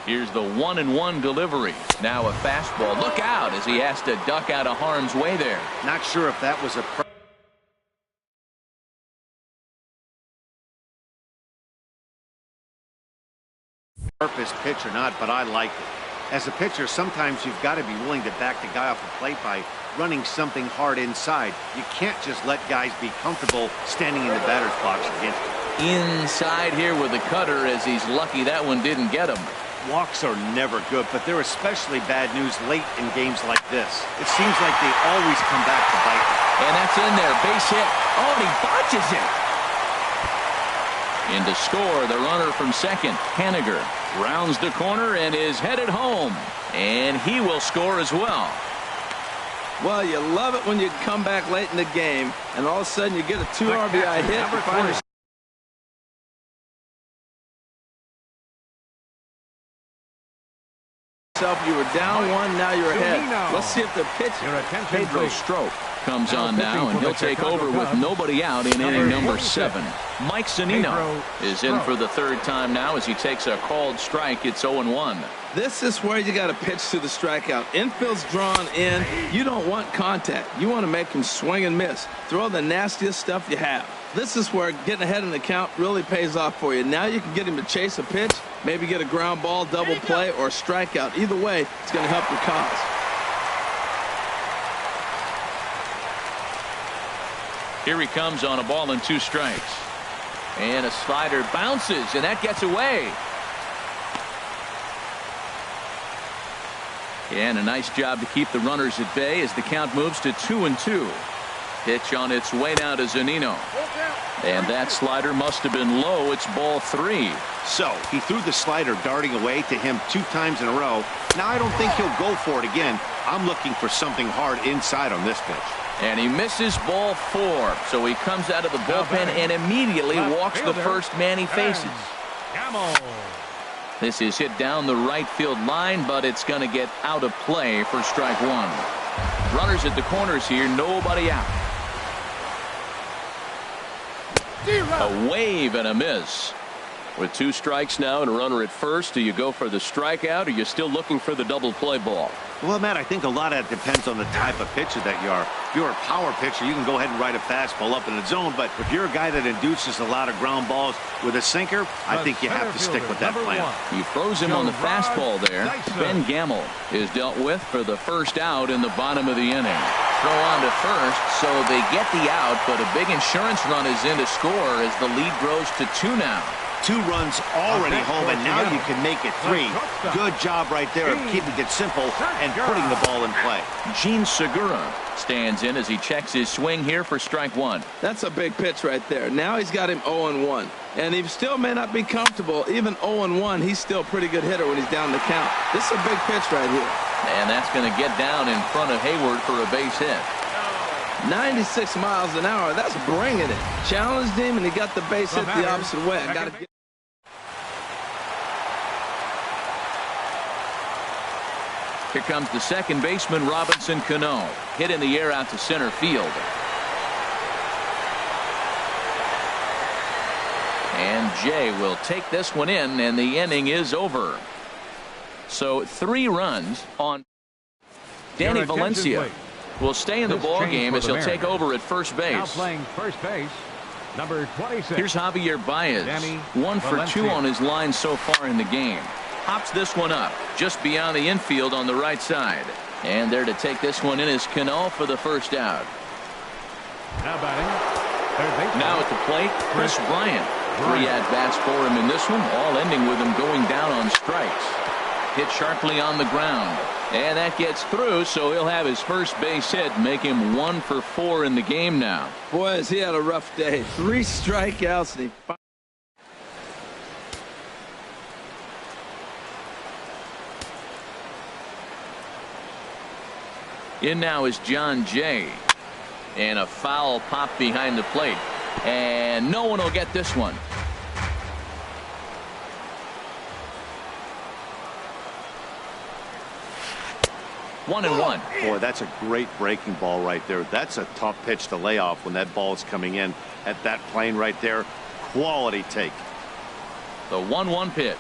Here's the 1-1 delivery. Now a fastball. Look out as he has to duck out of harm's way there. Not sure if that was a Purpose pitch or not, but I like it. As a pitcher, sometimes you've got to be willing to back the guy off the plate by running something hard inside. You can't just let guys be comfortable standing in the batter's box against you. Inside here with the cutter, as he's lucky that one didn't get him. Walks are never good, but they're especially bad news late in games like this. It seems like they always come back to bite them. And that's in there. Base hit. Oh, and he botches it. In to score, the runner from second, Haniger, rounds the corner and is headed home. And he will score as well. Well, you love it when you come back late in the game, and all of a sudden you get a 2 RBI hit. You find yourself, you were down 1, now you're ahead. Let's see if the pitch. Pedro Strop comes on now, and he'll take over with nobody out in inning number 7. Mike Zunino is in for the 3rd time now as he takes a called strike. It's 0-1. This is where you got to pitch to the strikeout. Infield's drawn in. You don't want contact. You want to make him swing and miss. Throw the nastiest stuff you have. This is where getting ahead in the count really pays off for you. Now you can get him to chase a pitch, maybe get a ground ball, double play, or a strikeout. Either way, it's going to help your cause. Here he comes on a ball and 2 strikes. And a slider bounces, and that gets away. And a nice job to keep the runners at bay as the count moves to 2-2. Pitch on its way now to Zunino. And that slider must have been low. It's ball 3. So he threw the slider darting away to him 2 times in a row. Now I don't think he'll go for it again. I'm looking for something hard inside on this pitch. And he misses ball 4. So he comes out of the bullpen and immediately walks the first man he faces. This is hit down the right field line, but it's going to get out of play for strike 1. Runners at the corners here, nobody out. A wave and a miss. With 2 strikes now and a runner at first, do you go for the strikeout, or are you still looking for the double play ball? Well, Matt, I think a lot of that depends on the type of pitcher that you are. If you're a power pitcher, you can go ahead and ride a fastball up in the zone. But if you're a guy that induces a lot of ground balls with a sinker, I think you have to stick with that plan. He throws him on the fastball there. Ben Gamble is dealt with for the first out in the bottom of the inning. Throw on to first, so they get the out, but a big insurance run is in to score as the lead grows to 2 now. 2 runs already home, and now you can make it 3. Good job right there of keeping it simple and putting the ball in play. Gene Segura stands in as he checks his swing here for strike 1. That's a big pitch right there. Now he's got him 0-1. And he still may not be comfortable. Even 0-1, he's still a pretty good hitter when he's down the count. This is a big pitch right here. And that's going to get down in front of Hayward for a base hit. 96 miles an hour. That's bringing it. Challenged him, and he got the base hit the opposite way. I gotta get. Here comes the second baseman, Robinson Cano. Hit in the air out to center field. And Jay will take this one in, and the inning is over. So 3 runs on. Danny Valencia will stay in the ball game as he'll take over at first base. Now playing first base, number 26. Here's Javier Baez. 1 for 2 on his line so far in the game. Hops this one up just beyond the infield on the right side. And there to take this one in is Cano for the first out. Now batting, third base. Now at the plate, Chris Bryant. 3 at-bats for him in this one, all ending with him going down on strikes. Hit sharply on the ground. And that gets through, so he'll have his first base hit, make him 1 for 4 in the game now. Boy, has he had a rough day. 3 strikeouts, and he in now is John Jay. And a foul pop behind the plate. And no one will get this one. 1-1. Boy, that's a great breaking ball right there. That's a tough pitch to lay off when that ball is coming in at that plane right there. Quality take. The 1-1 pitch.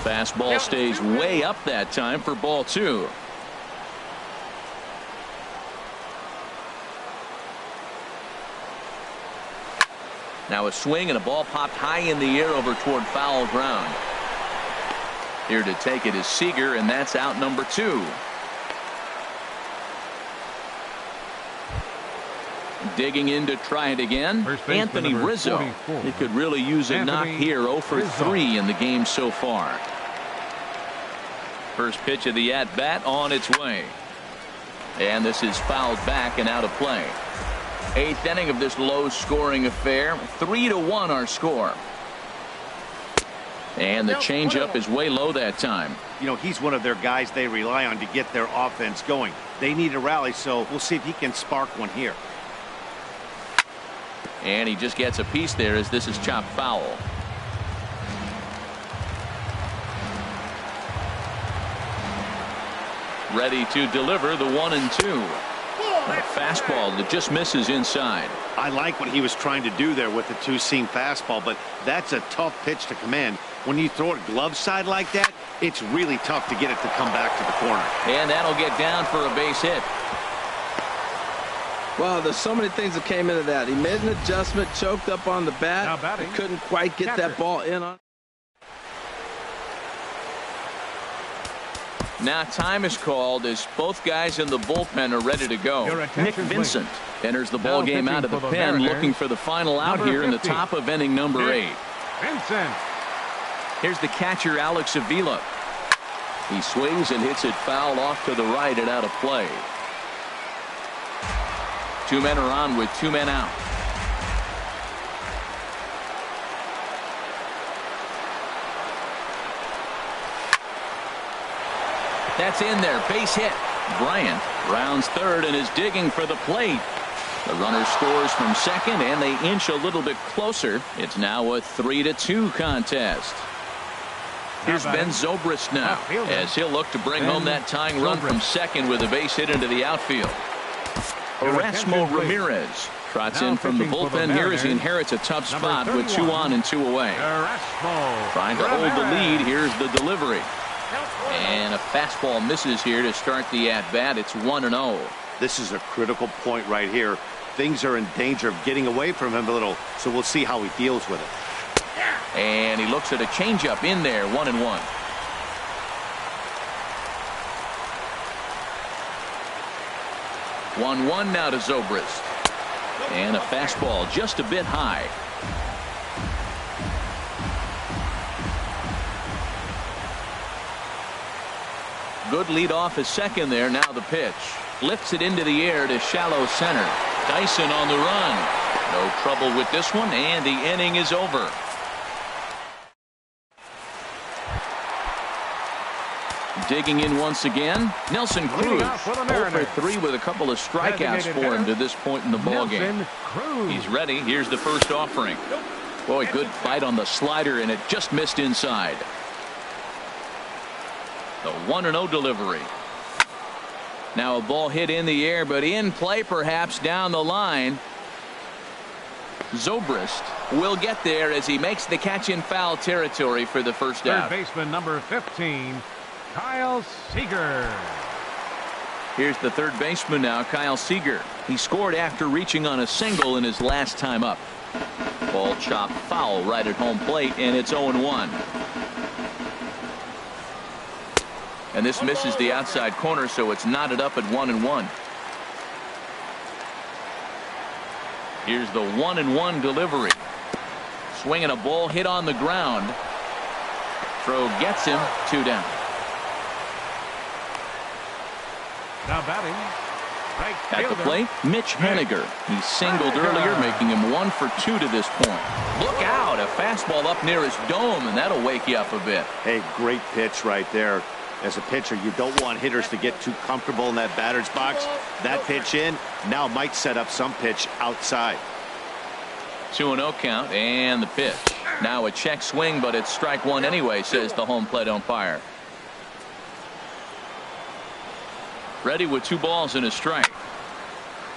Fastball stays way up that time for ball 2. Now a swing and a ball popped high in the air over toward foul ground. Here to take it is Seager, and that's out number 2. Digging in to try it again, Anthony Rizzo. 44. He could really use a knock here. 0 for 3 in the game so far. First pitch of the at-bat on its way. And this is fouled back and out of play. 8th inning of this low-scoring affair. 3-1 our score. And the changeup is way low that time. You know, he's one of their guys they rely on to get their offense going. They need a rally, so we'll see if he can spark one here. And he just gets a piece there as this is chopped foul. Ready to deliver the 1-2. A fastball that just misses inside. I like what he was trying to do there with the two-seam fastball, but that's a tough pitch to command. When you throw it glove side like that, it's really tough to get it to come back to the corner. And that'll get down for a base hit. Well, there's so many things that came into that. He made an adjustment, choked up on the bat, but couldn't quite get that ball in on. Now time is called as both guys in the bullpen are ready to go. Nick Vincent enters the ball game out of the pen, looking for the final out here in the top of inning number 8. Vincent. Here's the catcher, Alex Avila. He swings and hits it foul off to the right and out of play. 2 men are on with 2 men out. That's in there. Base hit. Bryant rounds third and is digging for the plate. The runner scores from second, and they inch a little bit closer. It's now a 3-2 contest. Here's Ben Zobrist now, as he'll look to bring home that tying run from second with a base hit into the outfield. Erasmo Ramirez trots in from the bullpen here as he inherits a tough spot with 2 on and 2 away. Trying to hold the lead. Here's the delivery. And a fastball misses here to start the at-bat. It's 1-0. This is a critical point right here. Things are in danger of getting away from him a little, so we'll see how he deals with it. And he looks at a changeup in there, 1-1. One now to Zobrist. And a fastball just a bit high. Good lead off his second there. Now the pitch. Lifts it into the air to shallow center. Dyson on the run. No trouble with this one, and the inning is over. Digging in once again, Nelson Cruz. 0 for 3 with a couple of strikeouts for him to this point in the ballgame. He's ready. Here's the first offering. Boy, good fight on the slider, and it just missed inside. The 1-0 delivery. Now a ball hit in the air, but in play perhaps down the line. Zobrist will get there as he makes the catch in foul territory for the first out. Third baseman number 15, Kyle Seager. Here's the third baseman now, Kyle Seager. He scored after reaching on a single in his last time up. Ball chopped foul right at home plate, and it's 0-1. And this misses the outside corner, so it's knotted up at 1-1. Here's the 1-1 delivery. Swinging a ball hit on the ground. Throw gets him. 2 down. Now batting. At the plate, Mitch Haniger. He singled earlier, making him 1 for 2 to this point. Look out, a fastball up near his dome, and that'll wake you up a bit. Hey, great pitch right there. As a pitcher, you don't want hitters to get too comfortable in that batter's box. That pitch in now might set up some pitch outside. 2-0 count, and the pitch. Now a check swing, but it's strike 1 anyway, says the home plate umpire. Ready with 2 balls and a strike.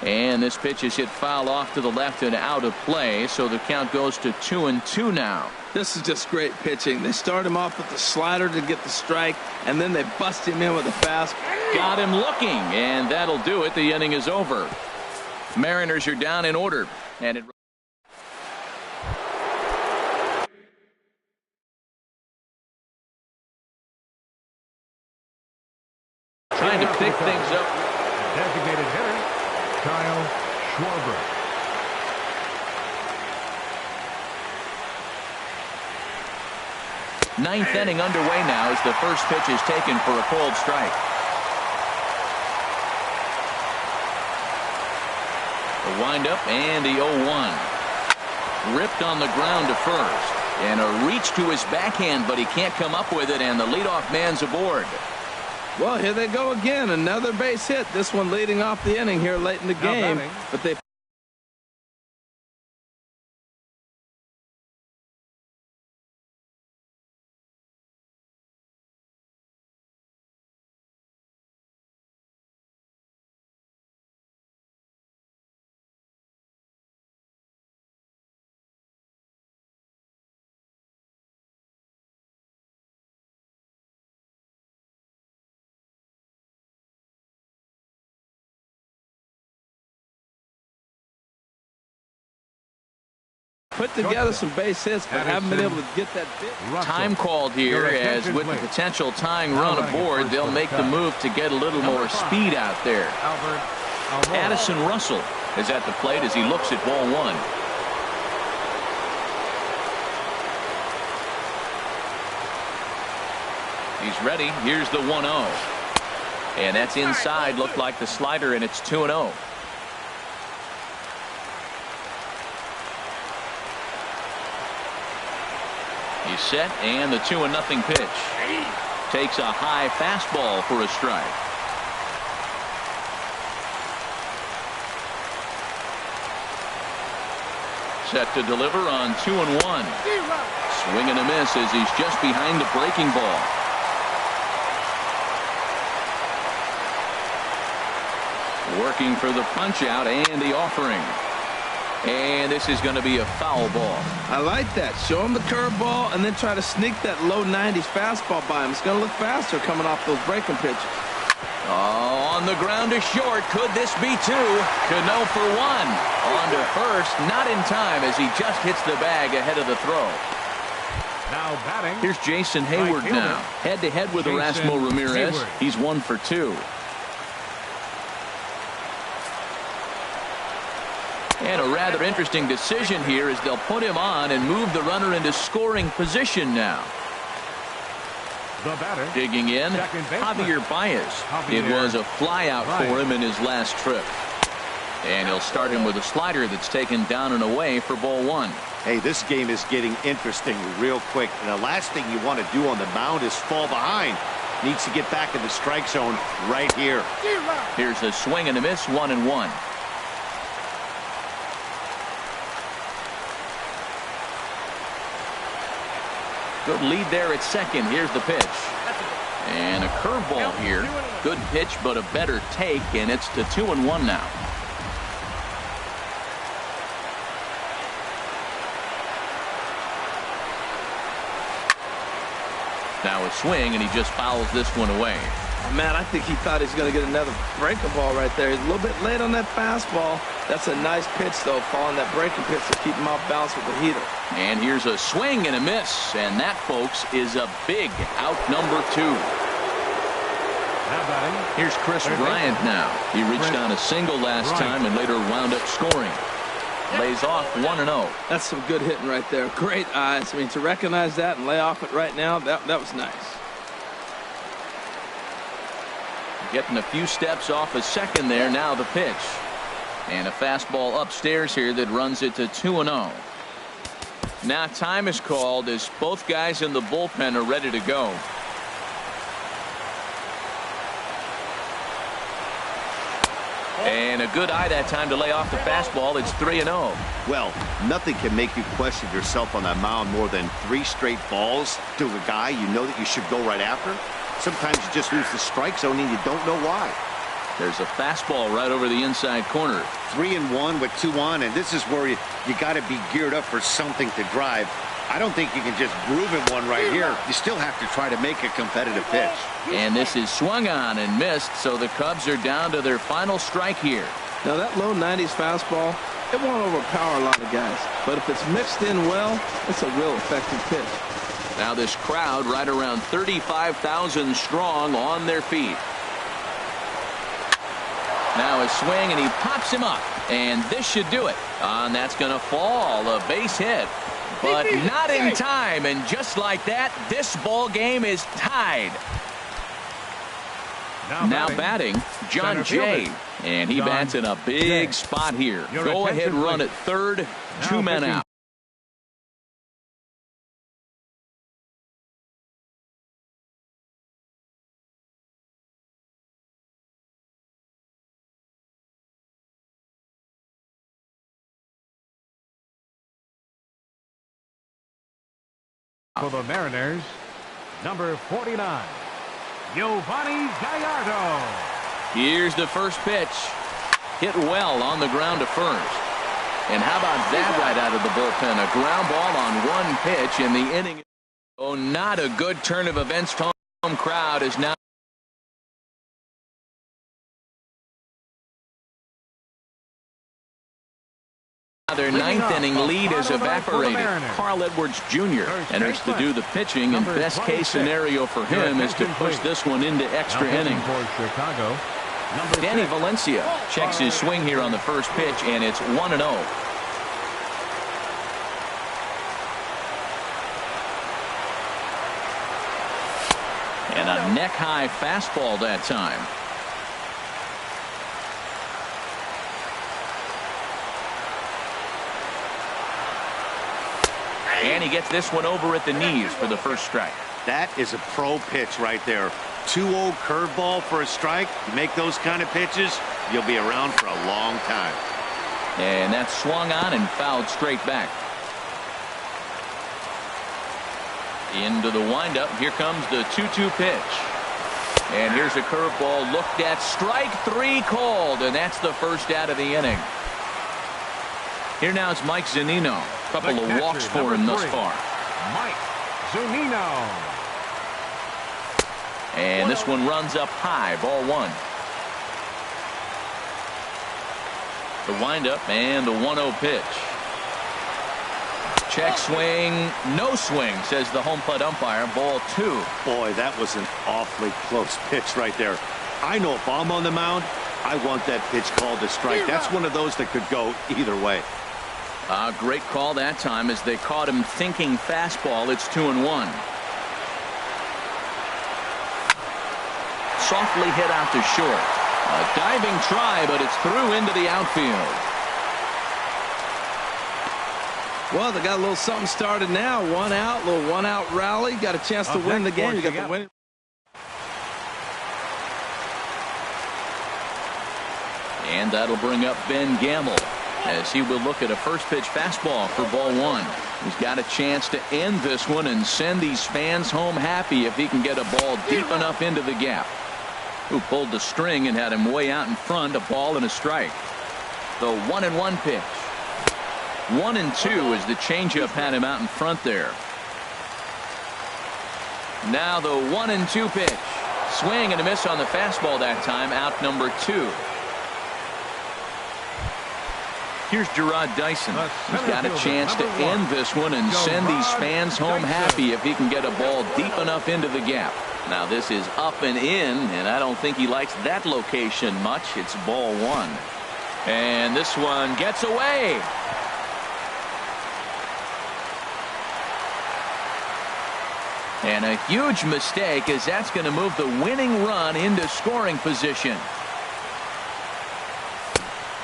And this pitch is hit foul off to the left and out of play, so the count goes to 2-2 now. This is just great pitching. They start him off with the slider to get the strike, and then they bust him in with a fast. Got him looking, and that'll do it. The inning is over. Mariners are down in order, and it pick things up. Designated hitter, Kyle Schwarber. Ninth inning underway now as the first pitch is taken for a cold strike. The windup and the 0-1. Ripped on the ground to first. And a reach to his backhand, but he can't come up with it, and the leadoff man's aboard. Well, here they go again. Another base hit. This one leading off the inning here late in the game. But they put together some base hits, but haven't been able to get that bit. Time called here as with the potential tying run aboard, they'll make the move to get a little more speed out there. Addison Russell is at the plate as he looks at ball one. He's ready. Here's the 1-0. And that's inside. Looked like the slider, and it's 2-0. He's set, and the 2-0 pitch. Takes a high fastball for a strike. Set to deliver on 2-1. Swing and a miss as he's just behind the breaking ball. Working for the punch out and the offering. And this is going to be a foul ball. I like that. Show him the curveball and then try to sneak that low 90s fastball by him. It's going to look faster coming off those breaking pitches. Oh, on the ground to short. Could this be two? Cano for one. On to first. Not in time as he just hits the bag ahead of the throw. Now batting. Here's Jason Hayward now. Head-to-head with Erasmo Ramirez. He's 1 for 2. And a rather interesting decision here as they'll put him on and move the runner into scoring position now. The batter. Digging in, Javier Baez. It was a flyout for him in his last trip. And he'll start him with a slider that's taken down and away for ball one. Hey, this game is getting interesting real quick. And the last thing you want to do on the mound is fall behind. Needs to get back in the strike zone right here. Here's a swing and a miss, 1-1. Good lead there at second. Here's the pitch. And a curveball here. Good pitch, but a better take, and it's to 2-1 now. Now a swing, and he just fouls this one away. Man, I think he thought he was going to get another breaking ball right there. He's a little bit late on that fastball. That's a nice pitch, though, following that breaking pitch to keep him off balance with the heater. And here's a swing and a miss. And that, folks, is a big out number 2. Here's Chris Bryant now. He reached on a single last time and later wound up scoring. Lays off 1-0. That's some good hitting right there. Great eyes. I mean, to recognize that and lay off it right now, that was nice. Getting a few steps off a second there. Now the pitch. And a fastball upstairs here that runs it to 2-0. Now time is called as both guys in the bullpen are ready to go. And a good eye that time to lay off the fastball. It's 3-0. Well, nothing can make you question yourself on that mound more than 3 straight balls to a guy you know that you should go right after. Sometimes you just lose the strike zone and you don't know why. There's a fastball right over the inside corner. 3-1 with 2 on, and this is where you got to be geared up for something to drive. I don't think you can just groove him one right here. You still have to try to make a competitive pitch. And this is swung on and missed, so the Cubs are down to their final strike here. Now that low 90s fastball, it won't overpower a lot of guys. But if it's mixed in well, it's a real effective pitch. Now this crowd right around 35,000 strong on their feet. Now a swing, and he pops him up. And this should do it. And that's going to fall. A base hit. But not in time. And just like that, this ball game is tied. Now batting, John Jay. And he bats in a big spot here. Go ahead run at third. 2 men out. For the Mariners, number 49, Giovanni Gallardo. Here's the first pitch. Hit well on the ground to first. And how about that right out of the bullpen? A ground ball on one pitch in the inning. Oh, not a good turn of events. Home crowd is now. Their ninth inning lead is evaporated. Carl Edwards Jr. enters to do the pitching, and best case scenario for him is to push this one into extra innings. Danny Valencia checks his swing here on the first pitch, and it's 1-0. And a neck-high fastball that time. And he gets this one over at the knees for the first strike. That is a pro pitch right there. 2-0 curveball for a strike. You make those kind of pitches, you'll be around for a long time. And that's swung on and fouled straight back. Into the windup. Here comes the 2-2 pitch. And here's a curveball looked at. Strike three called, and that's the first out of the inning. Here now is Mike Zunino. Couple of walks for him thus far. Mike Zunino. And this one runs up high. Ball one. The windup and the 1-0 pitch. Check swing. No swing, says the home plate umpire. Ball two. Boy, that was an awfully close pitch right there. I know if I'm on the mound, I want that pitch called a strike. That's one of those that could go either way. Great call that time as they caught him thinking fastball. It's 2-1. Softly hit out to short. A diving try, but it's through into the outfield. Well, they got a little something started now. 1 out, little 1 out rally. Got a chance to win the game. You got the win. And that'll bring up Ben Gamble as he will look at a first pitch fastball for ball one. He's got a chance to end this one and send these fans home happy if he can get a ball deep enough into the gap. Who pulled the string and had him way out in front. A ball and a strike. The 1-1 pitch. 1-2 as the changeup had him out in front there. Now the 1-2 pitch. Swing and a miss on the fastball that time. Out number 2. Here's Gerard Dyson. He's got a chance to end this one and send these fans home happy if he can get a ball deep enough into the gap. Now this is up and in, and I don't think he likes that location much. It's ball one. And this one gets away. And a huge mistake, as that's going to move the winning run into scoring position.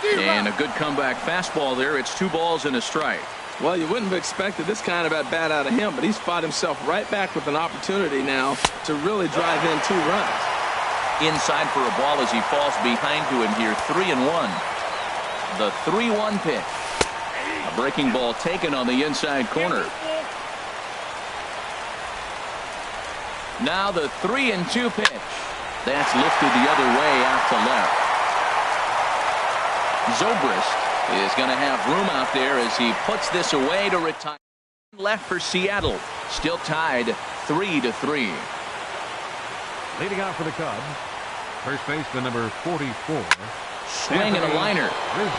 And a good comeback fastball there. It's 2 balls and a strike. Well, you wouldn't have expected this kind of at bat out of him, but he's fought himself right back with an opportunity now to really drive in 2 runs. Inside for a ball as he falls behind to him here. 3-1. The 3-1 pitch. A breaking ball taken on the inside corner. Now the 3-2 pitch. That's lifted the other way out to left. Zobrist is going to have room out there as he puts this away to retire. Left for Seattle. Still tied 3-3. Leading out for the Cubs, first baseman number 44. Swing and a liner.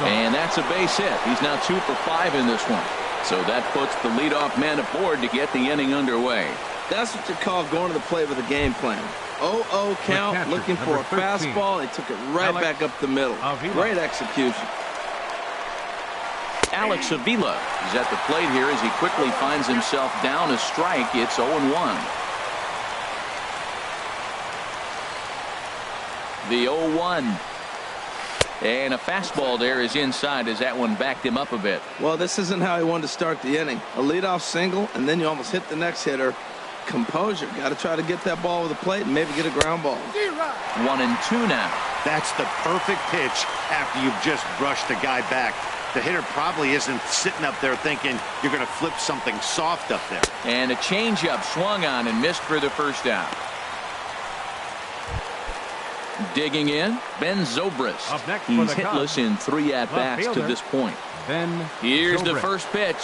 And that's a base hit. He's now 2 for 5 in this one. So that puts the leadoff man aboard to get the inning underway. That's what you call going to the plate with a game plan. 0-0 count, looking for a fastball. They took it right back up the middle. Great execution. Alex Avila is at the plate here as he quickly finds himself down a strike. It's 0-1. The 0-1. And a fastball there is inside as that one backed him up a bit. Well, this isn't how he wanted to start the inning. A leadoff single, and then you almost hit the next hitter. Composure. Got to try to get that ball with the plate and maybe get a ground ball. 1-2 now. That's the perfect pitch after you've just brushed the guy back. The hitter probably isn't sitting up there thinking you're going to flip something soft up there. And a changeup swung on and missed for the first out. Digging in, Ben Zobrist. Up next He's for the hitless Cubs, in 3 at-bats to this point. Here's the first pitch.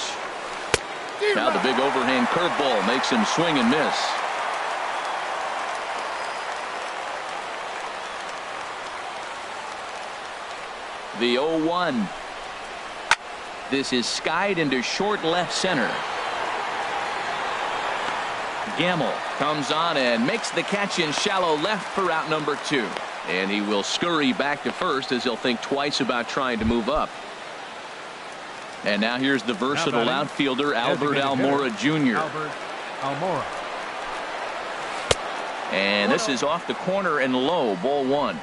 Now the big overhand curveball makes him swing and miss. The 0-1. This is skied into short left center. Gamble comes on and makes the catch in shallow left for out number 2. And he will scurry back to first as he'll think twice about trying to move up. And now here's the versatile outfielder Albert Almora Jr. Albert Almora. And this is off the corner and low, ball 1.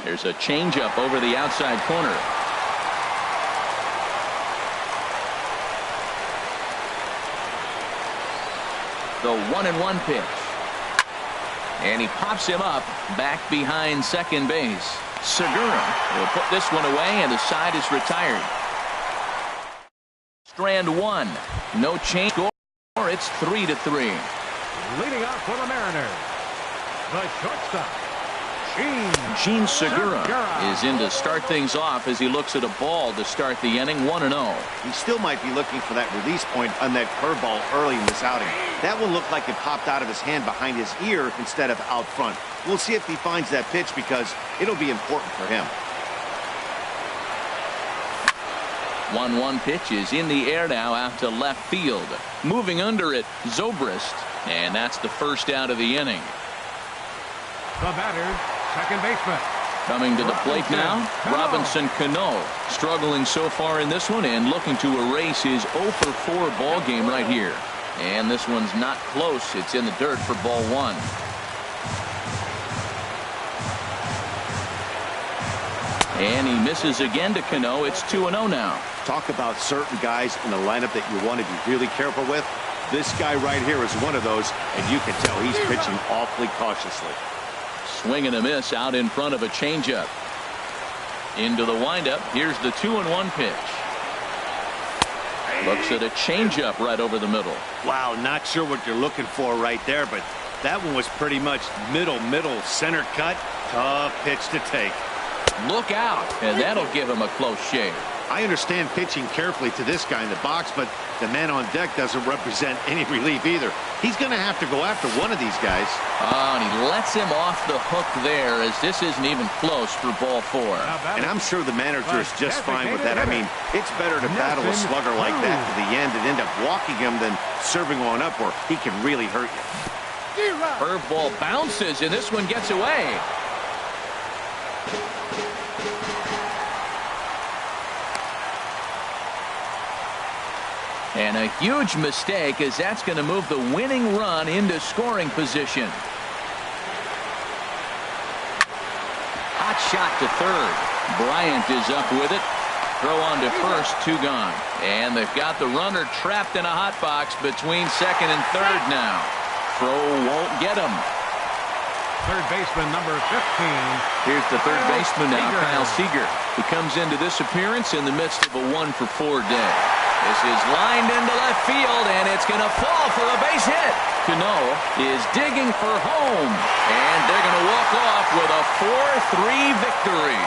There's a changeup over the outside corner. The 1-1 pitch. And he pops him up back behind second base. Segura will put this one away, and the side is retired. Strand 1. No change score. It's 3-3. Leading off for the Mariners, the shortstop, Gene Segura is in to start things off as he looks at a ball to start the inning. 1-0. He still might be looking for that release point on that curveball early in this outing. That one looked like it popped out of his hand behind his ear instead of out front. We'll see if he finds that pitch because it'll be important for him. 1-1 pitch is in the air now out to left field. Moving under it, Zobrist, and that's the first out of the inning. the batter, second baseman. Coming to the plate now, Robinson Cano, struggling so far in this one and looking to erase his 0-for-4 ball game right here. And this one's not close. It's in the dirt for ball 1. And he misses again to Cano. It's 2-0 now. Talk about certain guys in the lineup that you want to be really careful with. This guy right here is one of those, and you can tell he's pitching awfully cautiously. Swing and a miss out in front of a changeup. Into the windup. Here's the 2-1 pitch. Looks at a changeup right over the middle. Wow, not sure what you're looking for right there, but that one was pretty much middle center cut. Tough pitch to take. Look out, and that'll give him a close shave. I understand pitching carefully to this guy in the box, but the man on deck doesn't represent any relief either. He's going to have to go after one of these guys. Oh, and he lets him off the hook there, as this isn't even close for ball 4. And I'm sure the manager is just fine with that. I mean, it's better to battle a slugger like that to the end and end up walking him than serving one up where he can really hurt you. Curveball bounces, and this one gets away. And a huge mistake, as that's going to move the winning run into scoring position. Hot shot to third. Bryant is up with it. Throw on to first, 2 gone. And they've got the runner trapped in a hot box between second and third now. Throw won't get him. Third baseman number 15. Here's the third baseman now, Kyle Seager. He comes into this appearance in the midst of a 1-for-4 day. This is lined into left field, and it's going to fall for a base hit. Cano is digging for home, and they're going to walk off with a 4-3 victory.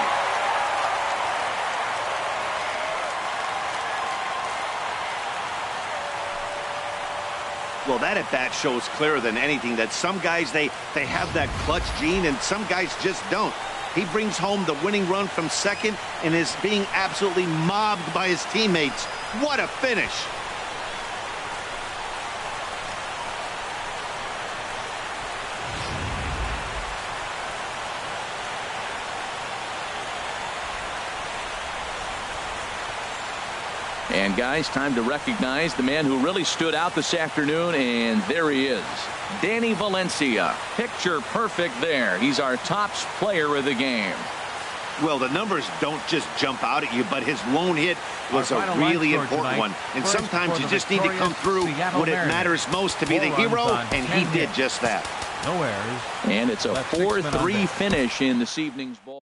Well, that at-bat shows clearer than anything that some guys, they have that clutch gene, and some guys just don't. He brings home the winning run from second and is being absolutely mobbed by his teammates. What a finish! And guys, time to recognize the man who really stood out this afternoon, and there he is, Danny Valencia. Picture perfect there. He's our top player of the game. Well, the numbers don't just jump out at you, but his lone hit was a really important one. And sometimes you just need to come through when it matters most to be the hero, and he did just that. No errors. And it's a 4-3 finish in this evening's ball.